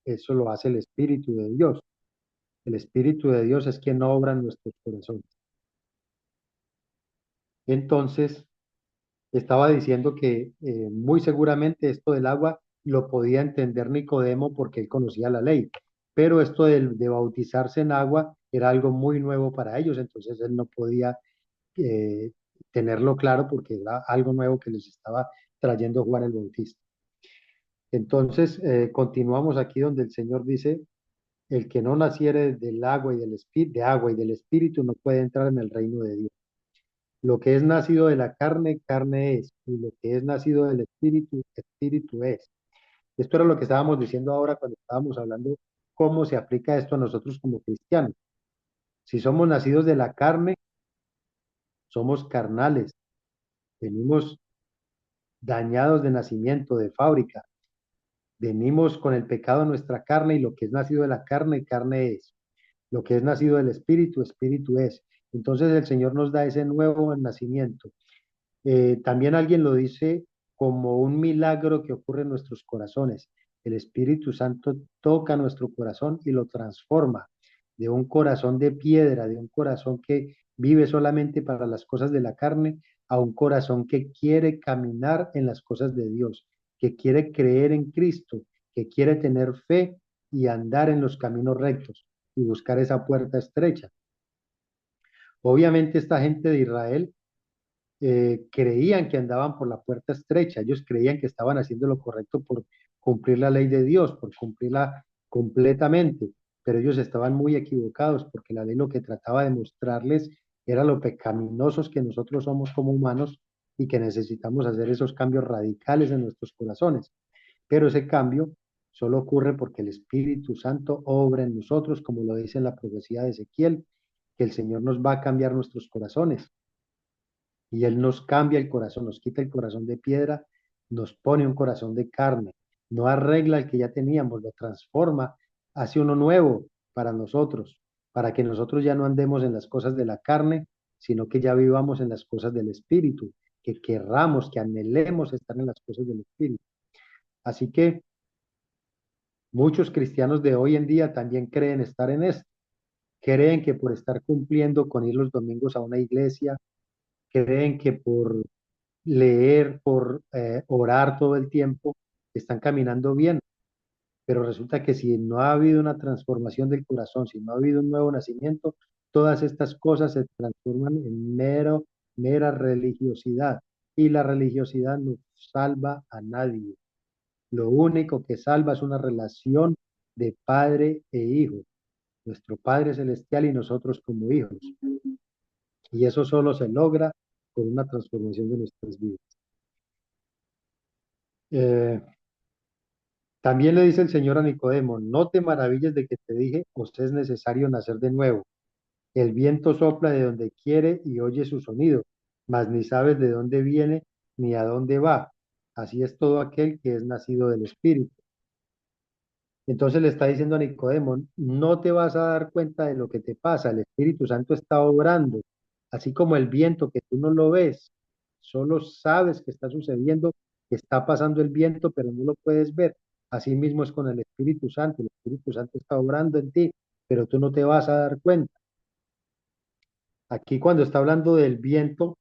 eso lo hace el Espíritu de Dios. El Espíritu de Dios es quien obra en nuestros corazones. Entonces, estaba diciendo que muy seguramente esto del agua lo podía entender Nicodemo porque él conocía la ley, pero esto de bautizarse en agua era algo muy nuevo para ellos, entonces él no podía eh, tenerlo claro porque era algo nuevo que les estaba trayendo Juan el Bautista. Entonces, continuamos aquí donde el Señor dice, el que no naciere del agua y del espíritu, de agua y del espíritu no puede entrar en el reino de Dios. Lo que es nacido de la carne, carne es, y lo que es nacido del espíritu, espíritu es. Esto era lo que estábamos diciendo ahora cuando estábamos hablando cómo se aplica esto a nosotros como cristianos. Si somos nacidos de la carne, somos carnales, venimos dañados de nacimiento, de fábrica, venimos con el pecado en nuestra carne y lo que es nacido de la carne, carne es. Lo que es nacido del espíritu, espíritu es. Entonces el Señor nos da ese nuevo nacimiento. También alguien lo dice como un milagro que ocurre en nuestros corazones. El Espíritu Santo toca nuestro corazón y lo transforma de un corazón de piedra, de un corazón que vive solamente para las cosas de la carne, a un corazón que quiere caminar en las cosas de Dios, que quiere creer en Cristo, que quiere tener fe y andar en los caminos rectos y buscar esa puerta estrecha. Obviamente esta gente de Israel creían que andaban por la puerta estrecha, ellos creían que estaban haciendo lo correcto por cumplir la ley de Dios, por cumplirla completamente, pero ellos estaban muy equivocados porque la ley lo que trataba de mostrarles era lo pecaminosos que nosotros somos como humanos y que necesitamos hacer esos cambios radicales en nuestros corazones. Pero ese cambio solo ocurre porque el Espíritu Santo obra en nosotros, como lo dice en la profecía de Ezequiel, que el Señor nos va a cambiar nuestros corazones y Él nos cambia el corazón, nos quita el corazón de piedra, nos pone un corazón de carne, no arregla el que ya teníamos, lo transforma, hace uno nuevo para nosotros, para que nosotros ya no andemos en las cosas de la carne, sino que ya vivamos en las cosas del Espíritu, que querramos, que anhelemos estar en las cosas del Espíritu. Así que muchos cristianos de hoy en día también creen estar en esto, creen que por estar cumpliendo con ir los domingos a una iglesia, creen que por leer, por orar todo el tiempo, están caminando bien, pero resulta que si no ha habido una transformación del corazón, si no ha habido un nuevo nacimiento, todas estas cosas se transforman en mera religiosidad y la religiosidad no salva a nadie. Lo único que salva es una relación de padre e hijo, nuestro Padre Celestial y nosotros como hijos. Y eso solo se logra con una transformación de nuestras vidas. Eh, También le dice el Señor a Nicodemo, no te maravilles de que te dije, os es necesario nacer de nuevo. El viento sopla de donde quiere y oye su sonido, mas ni sabes de dónde viene ni a dónde va. Así es todo aquel que es nacido del Espíritu. Entonces le está diciendo a Nicodemo, no te vas a dar cuenta de lo que te pasa, el Espíritu Santo está obrando, así como el viento que tú no lo ves, solo sabes que está sucediendo, que está pasando el viento, pero no lo puedes ver. Así mismo es con el Espíritu Santo está obrando en ti, pero tú no te vas a dar cuenta. Aquí cuando está hablando del viento,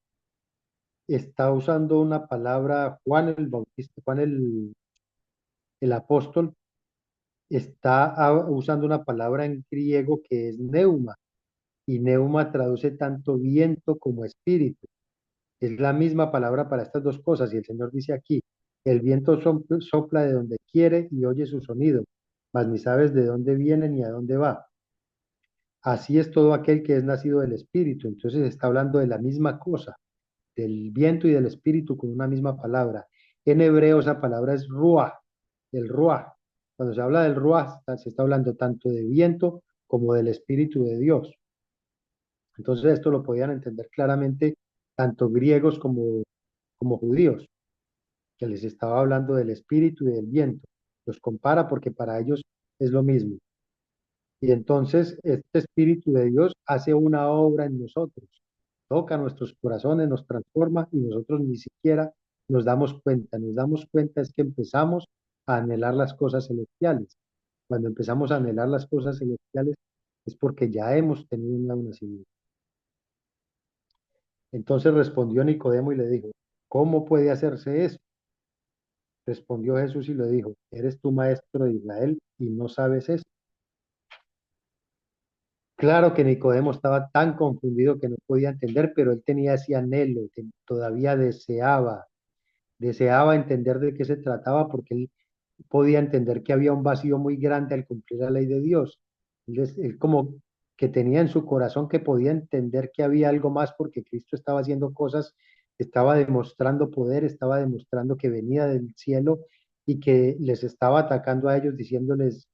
está usando una palabra, Juan el Bautista, Juan el apóstol, está usando una palabra en griego que es neuma, y neuma traduce tanto viento como espíritu. Es la misma palabra para estas dos cosas, y el Señor dice aquí, el viento sopla de donde quiere y oye su sonido, mas ni sabes de dónde viene ni a dónde va. Así es todo aquel que es nacido del espíritu. Entonces está hablando de la misma cosa, del viento y del espíritu con una misma palabra. En hebreo esa palabra es ruah, el ruah. Cuando se habla del ruah, se está hablando tanto de viento como del espíritu de Dios. Entonces esto lo podían entender claramente tanto griegos como judíos, que les estaba hablando del espíritu y del viento. Los compara porque para ellos es lo mismo. Y entonces este espíritu de Dios hace una obra en nosotros, toca nuestros corazones, nos transforma y nosotros ni siquiera nos damos cuenta. Nos damos cuenta es que empezamos a anhelar las cosas celestiales. Cuando empezamos a anhelar las cosas celestiales es porque ya hemos tenido un nuevo nacimiento. Entonces respondió Nicodemo y le dijo, ¿cómo puede hacerse eso? Respondió Jesús y le dijo, ¿eres tú maestro de Israel y no sabes esto? Claro que Nicodemo estaba tan confundido que no podía entender, pero él tenía ese anhelo, que todavía deseaba entender de qué se trataba porque él podía entender que había un vacío muy grande al cumplir la ley de Dios. Él como que tenía en su corazón que podía entender que había algo más porque Cristo estaba haciendo cosas, estaba demostrando poder, estaba demostrando que venía del cielo y que les estaba atacando a ellos diciéndoles,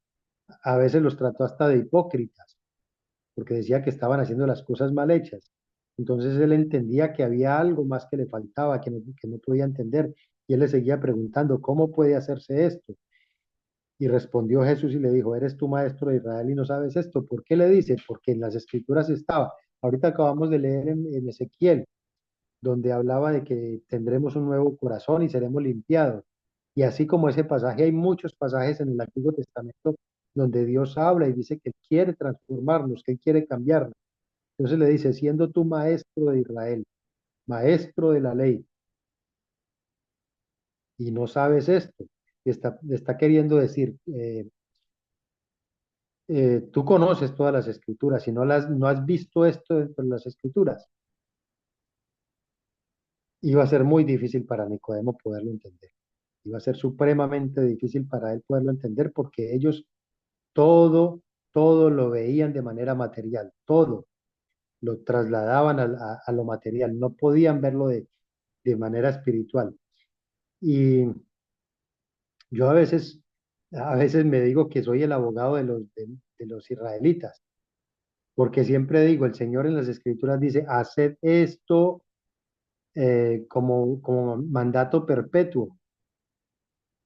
a veces los trató hasta de hipócritas, porque decía que estaban haciendo las cosas mal hechas. Entonces él entendía que había algo más que le faltaba, que no podía entender, y él le seguía preguntando, ¿cómo puede hacerse esto? Y respondió Jesús y le dijo, ¿eres tú maestro de Israel y no sabes esto? ¿Por qué le dice? Porque en las escrituras estaba. Ahorita acabamos de leer en Ezequiel, donde hablaba de que tendremos un nuevo corazón y seremos limpiados. Y así como ese pasaje, hay muchos pasajes en el Antiguo Testamento donde Dios habla y dice que Él quiere transformarnos, que Él quiere cambiarnos. Entonces le dice, siendo tú maestro de Israel, maestro de la ley, y no sabes esto, está queriendo decir, tú conoces todas las escrituras y no has visto esto dentro de las escrituras. Iba a ser muy difícil para Nicodemo poderlo entender. Iba a ser supremamente difícil para él poderlo entender porque ellos todo, todo lo veían de manera material, todo. lo trasladaban a lo material, no podían verlo de manera espiritual. Y yo a veces me digo que soy el abogado de los israelitas, porque siempre digo, el Señor en las Escrituras dice, haced esto como mandato perpetuo.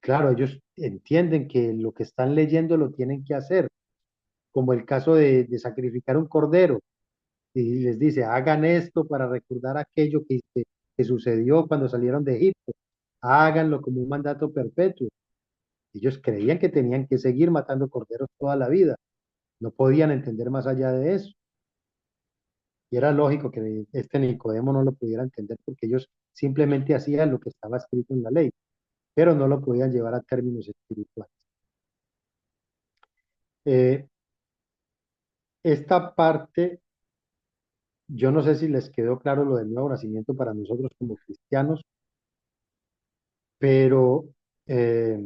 Claro, ellos entienden que lo que están leyendo lo tienen que hacer, como el caso de sacrificar un cordero, y les dice, hagan esto para recordar aquello que sucedió cuando salieron de Egipto, háganlo como un mandato perpetuo. Ellos creían que tenían que seguir matando corderos toda la vida, no podían entender más allá de eso. Y era lógico que este Nicodemo no lo pudiera entender porque ellos simplemente hacían lo que estaba escrito en la ley, pero no lo podían llevar a términos espirituales. Eh, esta parte, yo no sé si les quedó claro lo del nuevo nacimiento para nosotros como cristianos, pero eh,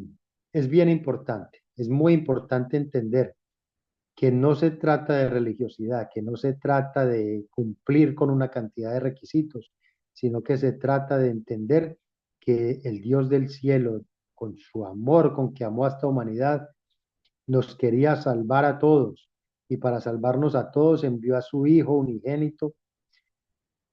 es bien importante, es muy importante entender que no se trata de religiosidad, que no se trata de cumplir con una cantidad de requisitos, sino que se trata de entender que el Dios del cielo, con su amor, con que amó a esta humanidad, nos quería salvar a todos. Y para salvarnos a todos envió a su Hijo unigénito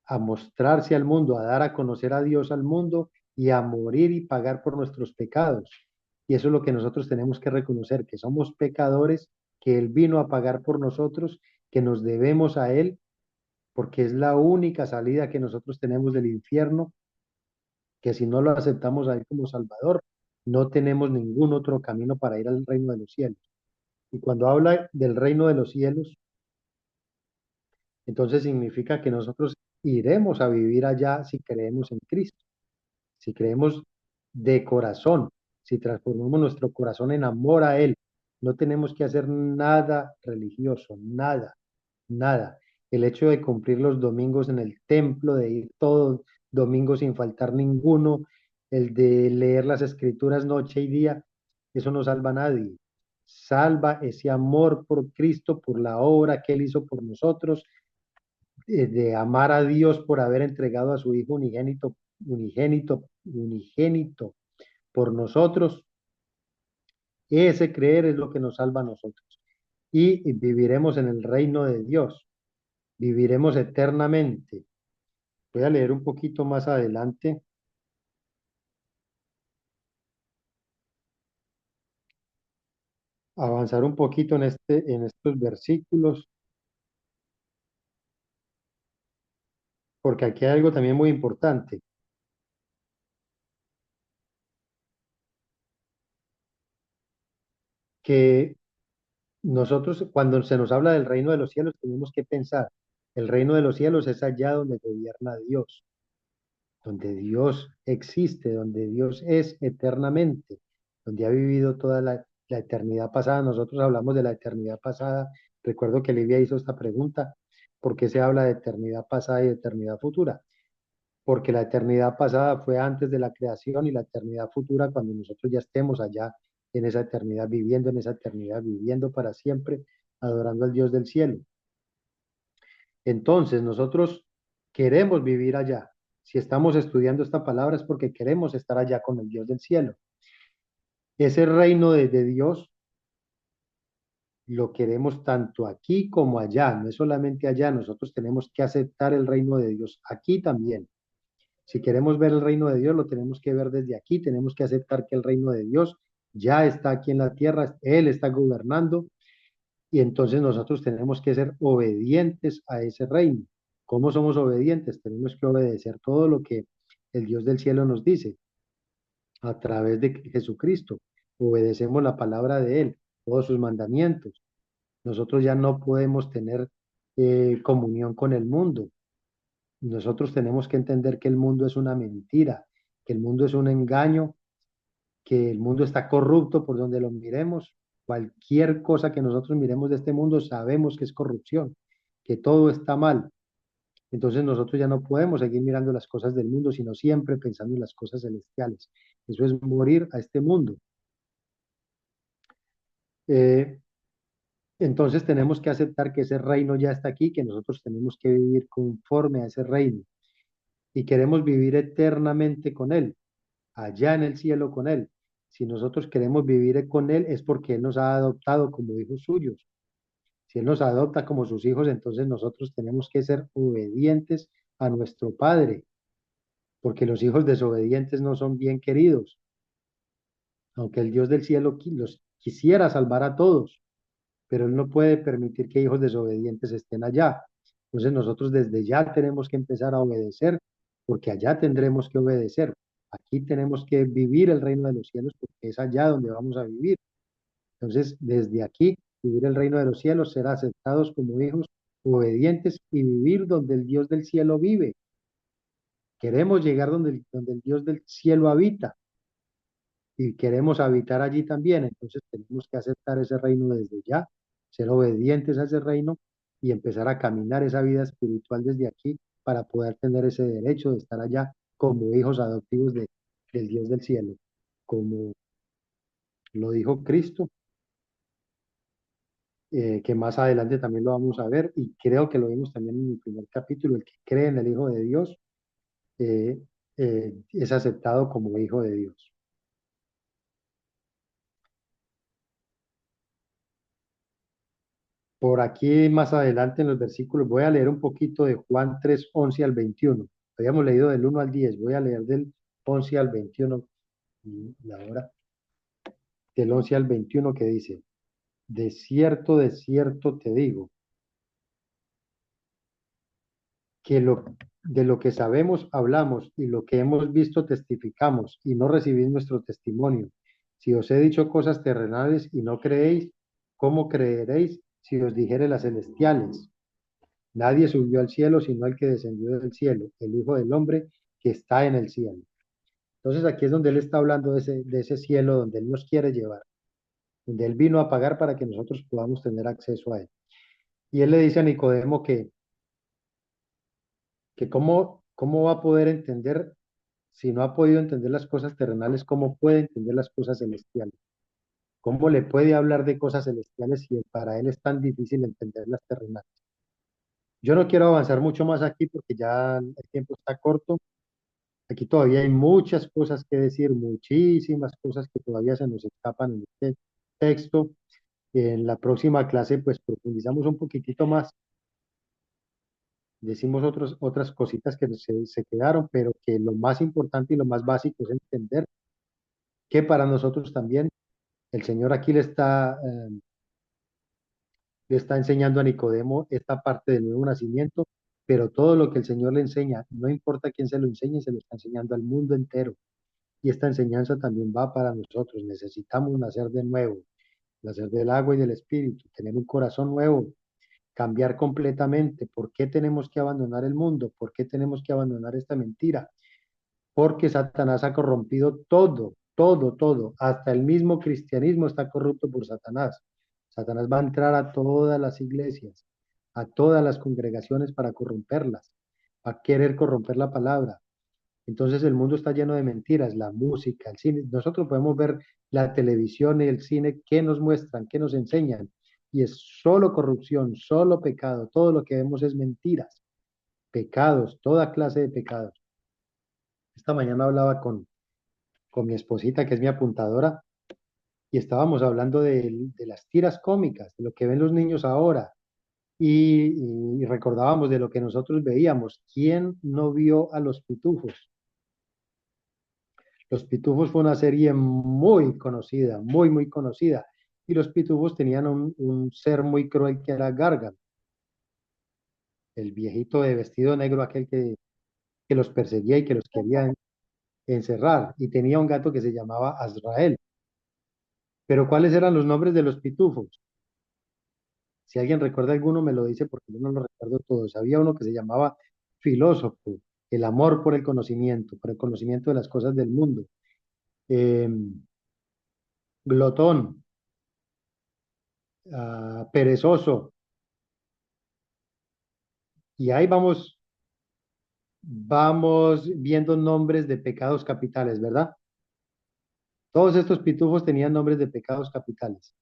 a mostrarse al mundo, a dar a conocer a Dios al mundo y a morir y pagar por nuestros pecados. Y eso es lo que nosotros tenemos que reconocer, que somos pecadores, que Él vino a pagar por nosotros, que nos debemos a Él, porque es la única salida que nosotros tenemos del infierno, que si no lo aceptamos a Él como Salvador, no tenemos ningún otro camino para ir al reino de los cielos. Y cuando habla del reino de los cielos, entonces significa que nosotros iremos a vivir allá si creemos en Cristo, si creemos de corazón, si transformamos nuestro corazón en amor a Él. No tenemos que hacer nada religioso, nada, nada. El hecho de cumplir los domingos en el templo, de ir todos domingos sin faltar ninguno, el de leer las escrituras noche y día, eso no salva a nadie. Salva ese amor por Cristo, por la obra que Él hizo por nosotros, de amar a Dios por haber entregado a su Hijo unigénito por nosotros. Ese creer es lo que nos salva a nosotros. Y viviremos en el reino de Dios, viviremos eternamente. Voy a leer un poquito más adelante, avanzar un poquito en estos versículos, porque aquí hay algo también muy importante, que nosotros cuando se nos habla del reino de los cielos tenemos que pensar, el reino de los cielos es allá donde gobierna Dios, donde Dios existe, donde Dios es eternamente, donde ha vivido toda la eternidad pasada. Nosotros hablamos de la eternidad pasada. Recuerdo que Livia hizo esta pregunta, ¿por qué se habla de eternidad pasada y eternidad futura? Porque la eternidad pasada fue antes de la creación y la eternidad futura cuando nosotros ya estemos allá en esa eternidad, viviendo en esa eternidad, viviendo para siempre, adorando al Dios del cielo. Entonces, nosotros queremos vivir allá. Si estamos estudiando esta palabra es porque queremos estar allá con el Dios del cielo. Ese reino de Dios lo queremos tanto aquí como allá, no es solamente allá, nosotros tenemos que aceptar el reino de Dios aquí también. Si queremos ver el reino de Dios, lo tenemos que ver desde aquí, tenemos que aceptar que el reino de Dios ya está aquí en la tierra, Él está gobernando y entonces nosotros tenemos que ser obedientes a ese reino. ¿Cómo somos obedientes? Tenemos que obedecer todo lo que el Dios del cielo nos dice a través de Jesucristo. Obedecemos la palabra de Él, todos sus mandamientos. Nosotros ya no podemos tener comunión con el mundo. Nosotros tenemos que entender que el mundo es una mentira, que el mundo es un engaño, que el mundo está corrupto por donde lo miremos. Cualquier cosa que nosotros miremos de este mundo sabemos que es corrupción, que todo está mal. Entonces nosotros ya no podemos seguir mirando las cosas del mundo, sino siempre pensando en las cosas celestiales. Eso es morir a este mundo. Eh, Entonces tenemos que aceptar que ese reino ya está aquí, que nosotros tenemos que vivir conforme a ese reino y queremos vivir eternamente con Él, allá en el cielo con Él. Si nosotros queremos vivir con Él es porque Él nos ha adoptado como hijos suyos. Si Él nos adopta como sus hijos, entonces nosotros tenemos que ser obedientes a nuestro Padre, porque los hijos desobedientes no son bien queridos, aunque el Dios del cielo los quisiera salvar a todos, pero Él no puede permitir que hijos desobedientes estén allá. Entonces nosotros desde ya tenemos que empezar a obedecer, porque allá tendremos que obedecer. Aquí tenemos que vivir el reino de los cielos, porque es allá donde vamos a vivir. Entonces, desde aquí, vivir el reino de los cielos, ser aceptados como hijos obedientes y vivir donde el Dios del cielo vive. Queremos llegar donde el Dios del cielo habita y queremos habitar allí también. Entonces tenemos que aceptar ese reino desde ya, ser obedientes a ese reino y empezar a caminar esa vida espiritual desde aquí para poder tener ese derecho de estar allá como hijos adoptivos del Dios del cielo, como lo dijo Cristo, que más adelante también lo vamos a ver y creo que lo vimos también en el primer capítulo, el que cree en el Hijo de Dios eh, es aceptado como hijo de Dios. Por aquí más adelante en los versículos, voy a leer un poquito de Juan 3 11 al 21. Habíamos leído del 1 al 10, voy a leer del 11 al 21, y ahora del 11 al 21 que dice, de cierto te digo, que de lo que sabemos hablamos y lo que hemos visto testificamos y no recibís nuestro testimonio. Si os he dicho cosas terrenales y no creéis, ¿cómo creeréis si os dijere las celestiales? Nadie subió al cielo sino el que descendió del cielo, el Hijo del Hombre que está en el cielo. Entonces aquí es donde él está hablando de ese cielo donde él nos quiere llevar, donde él vino a pagar para que nosotros podamos tener acceso a él. Y él le dice a Nicodemo que cómo va a poder entender, si no ha podido entender las cosas terrenales, cómo puede entender las cosas celestiales. ¿Cómo le puede hablar de cosas celestiales si para él es tan difícil entender las terrenales? Yo no quiero avanzar mucho más aquí porque ya el tiempo está corto. Aquí todavía hay muchas cosas que decir, muchísimas cosas que todavía se nos escapan en este texto. En la próxima clase, pues profundizamos un poquitito más, decimos otras cositas que se quedaron, pero que lo más importante y lo más básico es entender que para nosotros también el Señor aquí le está enseñando a Nicodemo esta parte del nuevo nacimiento, pero todo lo que el Señor le enseña, no importa quién se lo enseñe, se lo está enseñando al mundo entero. Y esta enseñanza también va para nosotros. Necesitamos nacer de nuevo, nacer del agua y del espíritu, tener un corazón nuevo, cambiar completamente. ¿Por qué tenemos que abandonar el mundo? ¿Por qué tenemos que abandonar esta mentira? Porque Satanás ha corrompido todo, todo, todo. Hasta el mismo cristianismo está corrupto por Satanás. Satanás va a entrar a todas las iglesias, a todas las congregaciones para corromperlas, va a querer corromper la palabra. Entonces el mundo está lleno de mentiras, la música, el cine. Nosotros podemos ver la televisión y el cine que nos muestran, que nos enseñan. Y es solo corrupción, solo pecado. Todo lo que vemos es mentiras, pecados, toda clase de pecados. Esta mañana hablaba con mi esposita, que es mi apuntadora, y estábamos hablando de las tiras cómicas, de lo que ven los niños ahora. Y recordábamos de lo que nosotros veíamos. ¿Quién no vio a los pitufos? Los Pitufos fue una serie muy conocida, muy, muy conocida. Y los Pitufos tenían un ser muy cruel que era Gargan, el viejito de vestido negro, aquel que los perseguía y que los quería encerrar. Y tenía un gato que se llamaba Azrael. Pero ¿cuáles eran los nombres de los Pitufos? Si alguien recuerda alguno, me lo dice porque yo no lo recuerdo todos. Había uno que se llamaba Filósofo, el amor por el conocimiento de las cosas del mundo. Eh, Glotón, Perezoso. Y ahí vamos viendo nombres de pecados capitales, ¿verdad? Todos estos pitufos tenían nombres de pecados capitales.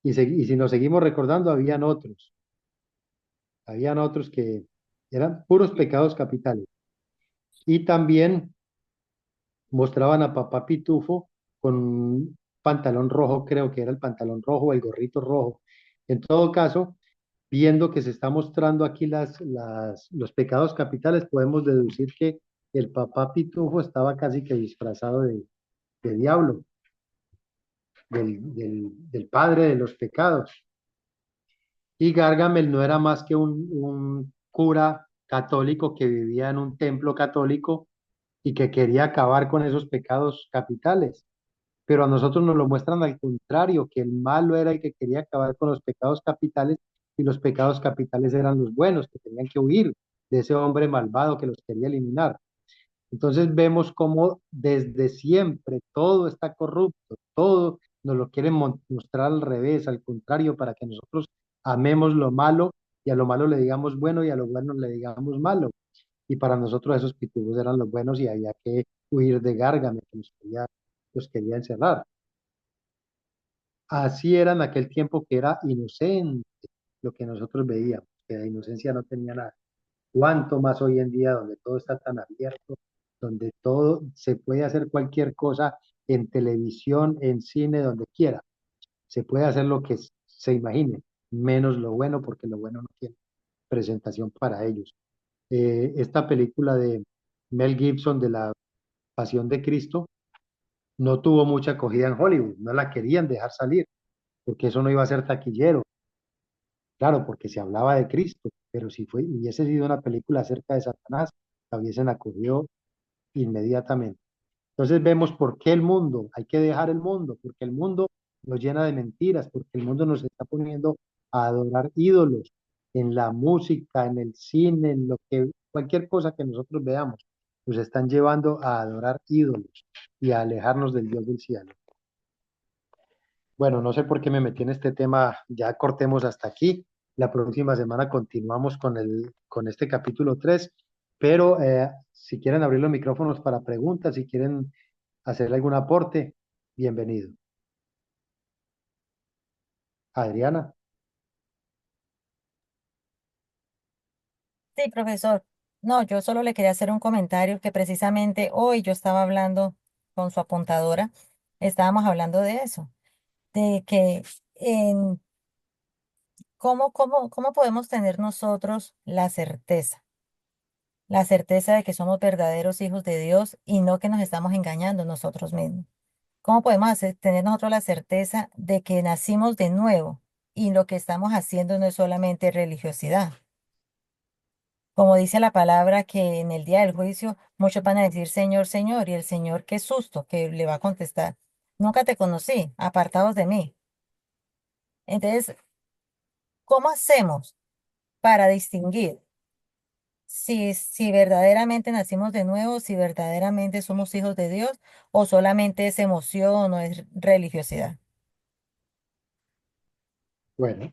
y si nos seguimos recordando, habían otros que eran puros pecados capitales. Y también mostraban a Papá Pitufo con un pantalón rojo, creo que era el pantalón rojo, el gorrito rojo. En todo caso, viendo que se está mostrando aquí los pecados capitales, podemos deducir que el Papá Pitufo estaba casi que disfrazado de diablo, del padre de los pecados. Y Gargamel no era más que un cura católico que vivía en un templo católico y que quería acabar con esos pecados capitales. Pero a nosotros nos lo muestran al contrario, que el malo era el que quería acabar con los pecados capitales y los pecados capitales eran los buenos, que tenían que huir de ese hombre malvado que los quería eliminar. Entonces vemos cómo desde siempre todo está corrupto, todo nos lo quieren mostrar al revés, al contrario, para que nosotros amemos lo malo y a lo malo le digamos bueno y a lo bueno le digamos malo. Y para nosotros esos pitufos eran los buenos y había que huir de Gárgame, que los quería encerrar. Así era en aquel tiempo que era inocente lo que nosotros veíamos, que la inocencia no tenía nada. Cuánto más hoy en día, donde todo está tan abierto, donde todo se puede hacer cualquier cosa en televisión, en cine, donde quiera. Se puede hacer lo que se imagine, menos lo bueno, porque lo bueno no tiene presentación para ellos. Esta película de Mel Gibson de la Pasión de Cristo no tuvo mucha acogida en Hollywood, no la querían dejar salir, porque eso no iba a ser taquillero. Claro, porque se hablaba de Cristo, pero si hubiese sido una película acerca de Satanás, la hubiesen acogido inmediatamente. Entonces vemos por qué el mundo, hay que dejar el mundo, porque el mundo nos llena de mentiras, porque el mundo nos está poniendo a adorar ídolos en la música, en el cine, en lo que, cualquier cosa que nosotros veamos, nos están llevando a adorar ídolos y a alejarnos del Dios del cielo. Bueno, no sé por qué me metí en este tema, ya cortemos hasta aquí. La próxima semana continuamos con este capítulo 3, pero si quieren abrir los micrófonos para preguntas, si quieren hacer algún aporte, bienvenido. Adriana, Sí, profesor. No, yo solo le quería hacer un comentario que precisamente hoy yo estaba hablando con su apuntadora, estábamos hablando de eso, de que en cómo podemos tener nosotros la certeza de que somos verdaderos hijos de Dios y no que nos estamos engañando nosotros mismos. ¿Cómo podemos tener nosotros la certeza de que nacimos de nuevo y lo que estamos haciendo no es solamente religiosidad? Como dice la palabra que en el día del juicio muchos van a decir Señor, Señor, y el Señor, qué susto, que le va a contestar, nunca te conocí, apartados de mí. Entonces, ¿cómo hacemos para distinguir si verdaderamente nacimos de nuevo, si verdaderamente somos hijos de Dios o solamente es emoción o es religiosidad? bueno,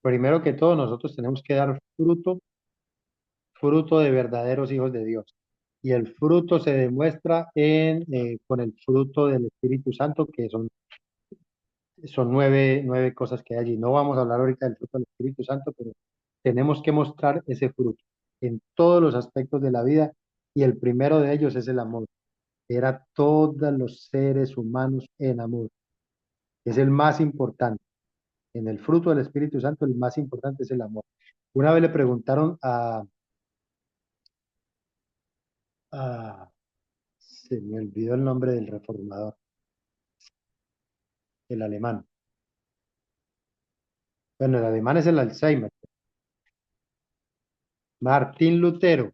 primero que todo nosotros tenemos que dar fruto, fruto de verdaderos hijos de Dios. Y el fruto se demuestra con el fruto del Espíritu Santo, que son nueve cosas que hay allí. No vamos a hablar ahorita del fruto del Espíritu Santo, pero tenemos que mostrar ese fruto en todos los aspectos de la vida y el primero de ellos es el amor. Era todos los seres humanos en amor. Es el más importante. En el fruto del Espíritu Santo, el más importante es el amor. Una vez le preguntaron se me olvidó el nombre del reformador, el alemán. Bueno, el alemán es el Alzheimer. Martín Lutero.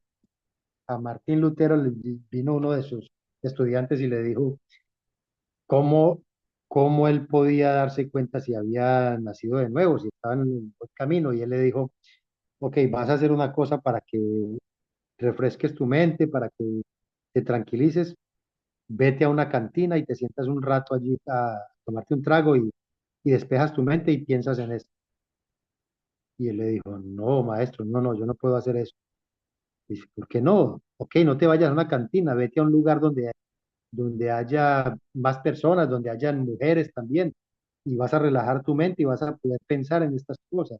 A Martín Lutero le vino uno de sus estudiantes y le dijo cómo, cómo él podía darse cuenta si había nacido de nuevo, si estaba en el buen camino. Y él le dijo, ok, vas a hacer una cosa para que refresques tu mente, para que te tranquilices, vete a una cantina y te sientas un rato allí a tomarte un trago y despejas tu mente y piensas en eso. Y él le dijo, no, maestro, no, no, yo no puedo hacer eso. Dice, ¿por qué no? Ok, no te vayas a una cantina, vete a un lugar donde haya más personas, donde haya mujeres también. y vas a relajar tu mente y vas a poder pensar en estas cosas.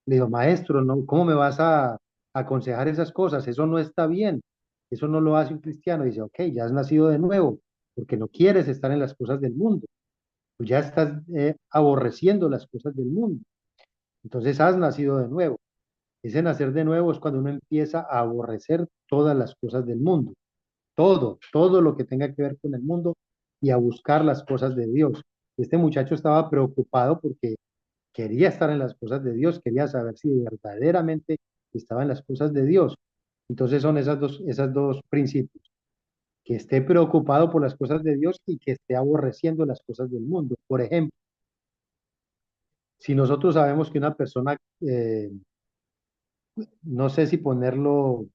Le digo, maestro, no, ¿cómo me vas a aconsejar esas cosas? Eso no está bien. Eso no lo hace un cristiano. Dice, ok, ya has nacido de nuevo, porque no quieres estar en las cosas del mundo. Tú ya estás aborreciendo las cosas del mundo. Entonces has nacido de nuevo. Ese nacer de nuevo es cuando uno empieza a aborrecer todas las cosas del mundo. Todo lo que tenga que ver con el mundo y a buscar las cosas de Dios. Este muchacho estaba preocupado porque quería estar en las cosas de Dios, quería saber si verdaderamente estaba en las cosas de Dios. Entonces son esas dos principios, que esté preocupado por las cosas de Dios y que esté aborreciendo las cosas del mundo. Por ejemplo, si nosotros sabemos que una persona, no sé si ponerlo,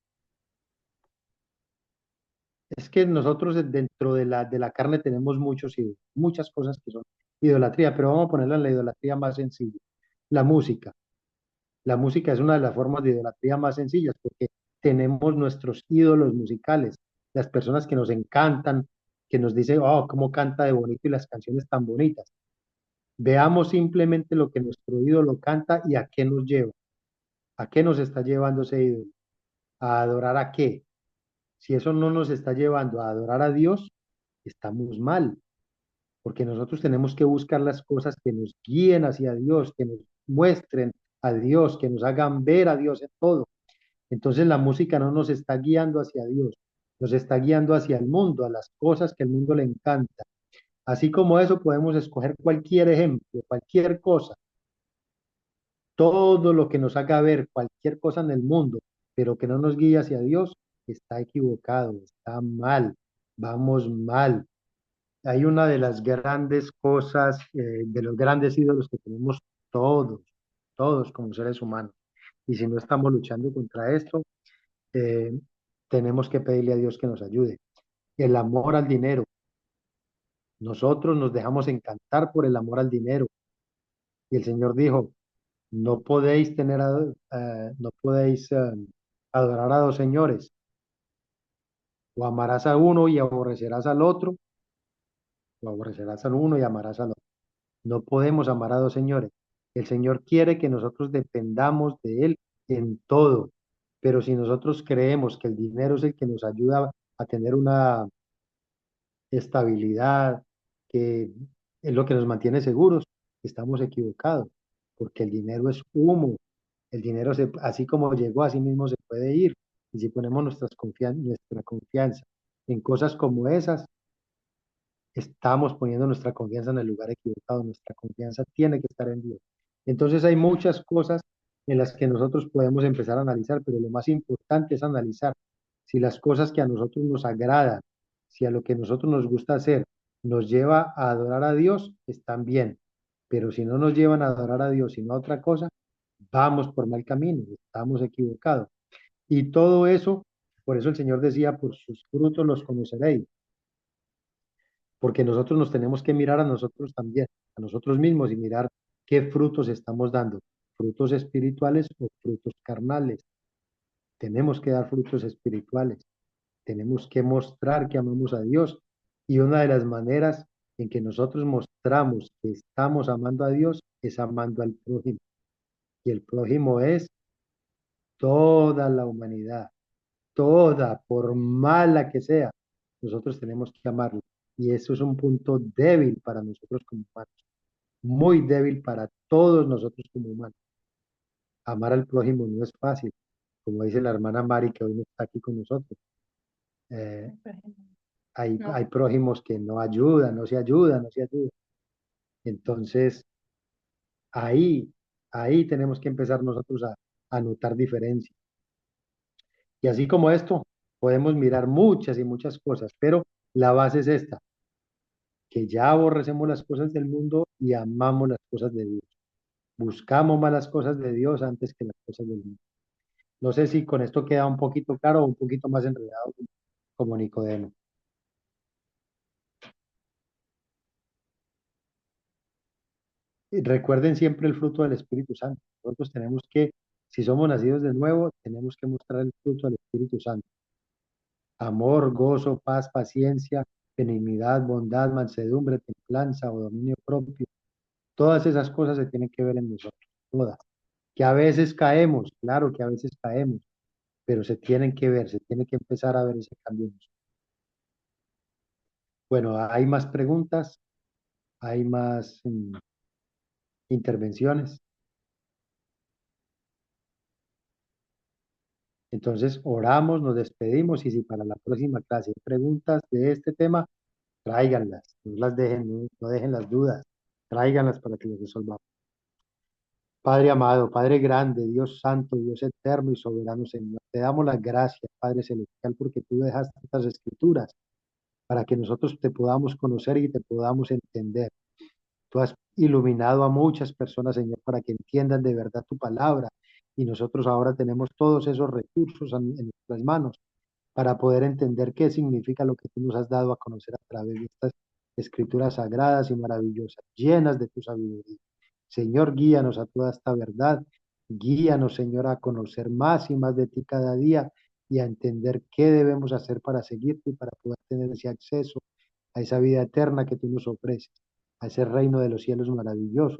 es que nosotros dentro de la carne tenemos muchos ídolos, muchas cosas que son idolatría, pero vamos a ponerla en la idolatría más sencilla, la música. La música es una de las formas de idolatría más sencillas porque tenemos nuestros ídolos musicales, las personas que nos encantan, que nos dicen, oh, cómo canta de bonito y las canciones tan bonitas. Veamos simplemente lo que nuestro ídolo canta y a qué nos lleva. ¿A qué nos está llevando ese ídolo? ¿A adorar a qué? Si eso no nos está llevando a adorar a Dios, estamos mal, porque nosotros tenemos que buscar las cosas que nos guíen hacia Dios, que nos muestren a Dios, que nos hagan ver a Dios en todo. Entonces la música no nos está guiando hacia Dios, nos está guiando hacia el mundo, a las cosas que el mundo le encanta. Así como eso podemos escoger cualquier ejemplo, cualquier cosa, todo lo que nos haga ver cualquier cosa en el mundo, pero que no nos guíe hacia Dios, está equivocado, está mal, vamos mal. Hay una de las grandes cosas, de los grandes ídolos que tenemos todos, todos como seres humanos. Y si no estamos luchando contra esto, eh, tenemos que pedirle a Dios que nos ayude. El amor al dinero. Nosotros nos dejamos encantar por el amor al dinero. Y el Señor dijo, no podéis no podéis adorar a dos señores. O amarás a uno y aborrecerás al otro, o aborrecerás al uno y amarás al otro. No podemos amar a dos señores. El Señor quiere que nosotros dependamos de Él en todo. Pero si nosotros creemos que el dinero es el que nos ayuda a tener una estabilidad, que es lo que nos mantiene seguros, estamos equivocados, porque el dinero es humo, el dinero así como llegó, así mismo se puede ir, y si ponemos nuestra confianza en cosas como esas, estamos poniendo nuestra confianza en el lugar equivocado, nuestra confianza tiene que estar en Dios. Entonces hay muchas cosas en las que nosotros podemos empezar a analizar, pero lo más importante es analizar si las cosas que a nosotros nos agradan, si a lo que a nosotros nos gusta hacer nos lleva a adorar a Dios, están bien, pero si no nos llevan a adorar a Dios, sino a otra cosa, vamos por mal camino, estamos equivocados. Y todo eso, por eso el Señor decía, por sus frutos los conoceréis, porque nosotros nos tenemos que mirar a nosotros también, a nosotros mismos y mirar qué frutos estamos dando, frutos espirituales o frutos carnales. Tenemos que dar frutos espirituales, tenemos que mostrar que amamos a Dios y una de las maneras en que nosotros mostramos que estamos amando a Dios es amando al prójimo. Y el prójimo es toda la humanidad, toda, por mala que sea, nosotros tenemos que amarlo. Y eso es un punto débil para nosotros como humanos, muy débil para todos nosotros como humanos. Amar al prójimo no es fácil, como dice la hermana Mari, que hoy no está aquí con nosotros. Eh, hay No, prójimos que no ayudan, no se ayudan, no se ayudan. Entonces, ahí, ahí tenemos que empezar nosotros a notar diferencias. Y así como esto, podemos mirar muchas y muchas cosas, pero la base es esta, que ya aborrecemos las cosas del mundo y amamos las cosas de Dios. Buscamos más las cosas de Dios antes que las cosas del mundo. No sé si con esto queda un poquito claro o un poquito más enredado como Nicodemo. Y recuerden siempre el fruto del Espíritu Santo. Nosotros tenemos que, si somos nacidos de nuevo, tenemos que mostrar el fruto del Espíritu Santo. Amor, gozo, paz, paciencia, benignidad, bondad, mansedumbre, templanza o dominio propio. Todas esas cosas se tienen que ver en nosotros, todas. Que a veces caemos, claro que a veces caemos, pero se tienen que ver, se tiene que empezar a ver ese cambio en nosotros. Bueno, hay más preguntas, hay más intervenciones. Entonces, oramos, nos despedimos y si para la próxima clase hay preguntas de este tema, tráiganlas, no las dejen, no dejen las dudas, tráiganlas para que las resolvamos. Padre amado, Padre grande, Dios santo, Dios eterno y soberano Señor, te damos las gracias, Padre celestial, porque tú dejaste estas escrituras para que nosotros te podamos conocer y te podamos entender. Tú has iluminado a muchas personas, Señor, para que entiendan de verdad tu palabra y nosotros ahora tenemos todos esos recursos en nuestras manos para poder entender qué significa lo que tú nos has dado a conocer a través de estas escrituras sagradas y maravillosas, llenas de tu sabiduría. Señor, guíanos a toda esta verdad, guíanos, Señor, a conocer más y más de ti cada día y a entender qué debemos hacer para seguirte y para poder tener ese acceso a esa vida eterna que tú nos ofreces, a ese reino de los cielos maravilloso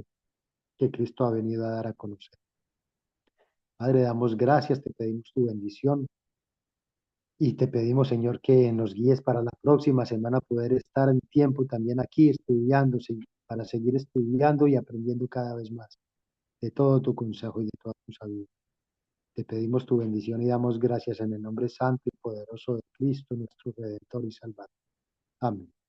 que Cristo ha venido a dar a conocer. Padre, damos gracias, te pedimos tu bendición. Y te pedimos, Señor, que nos guíes para la próxima semana poder estar en tiempo también aquí estudiando, Señor, para seguir estudiando y aprendiendo cada vez más de todo tu consejo y de toda tu sabiduría. Te pedimos tu bendición y damos gracias en el nombre santo y poderoso de Cristo, nuestro Redentor y Salvador. Amén.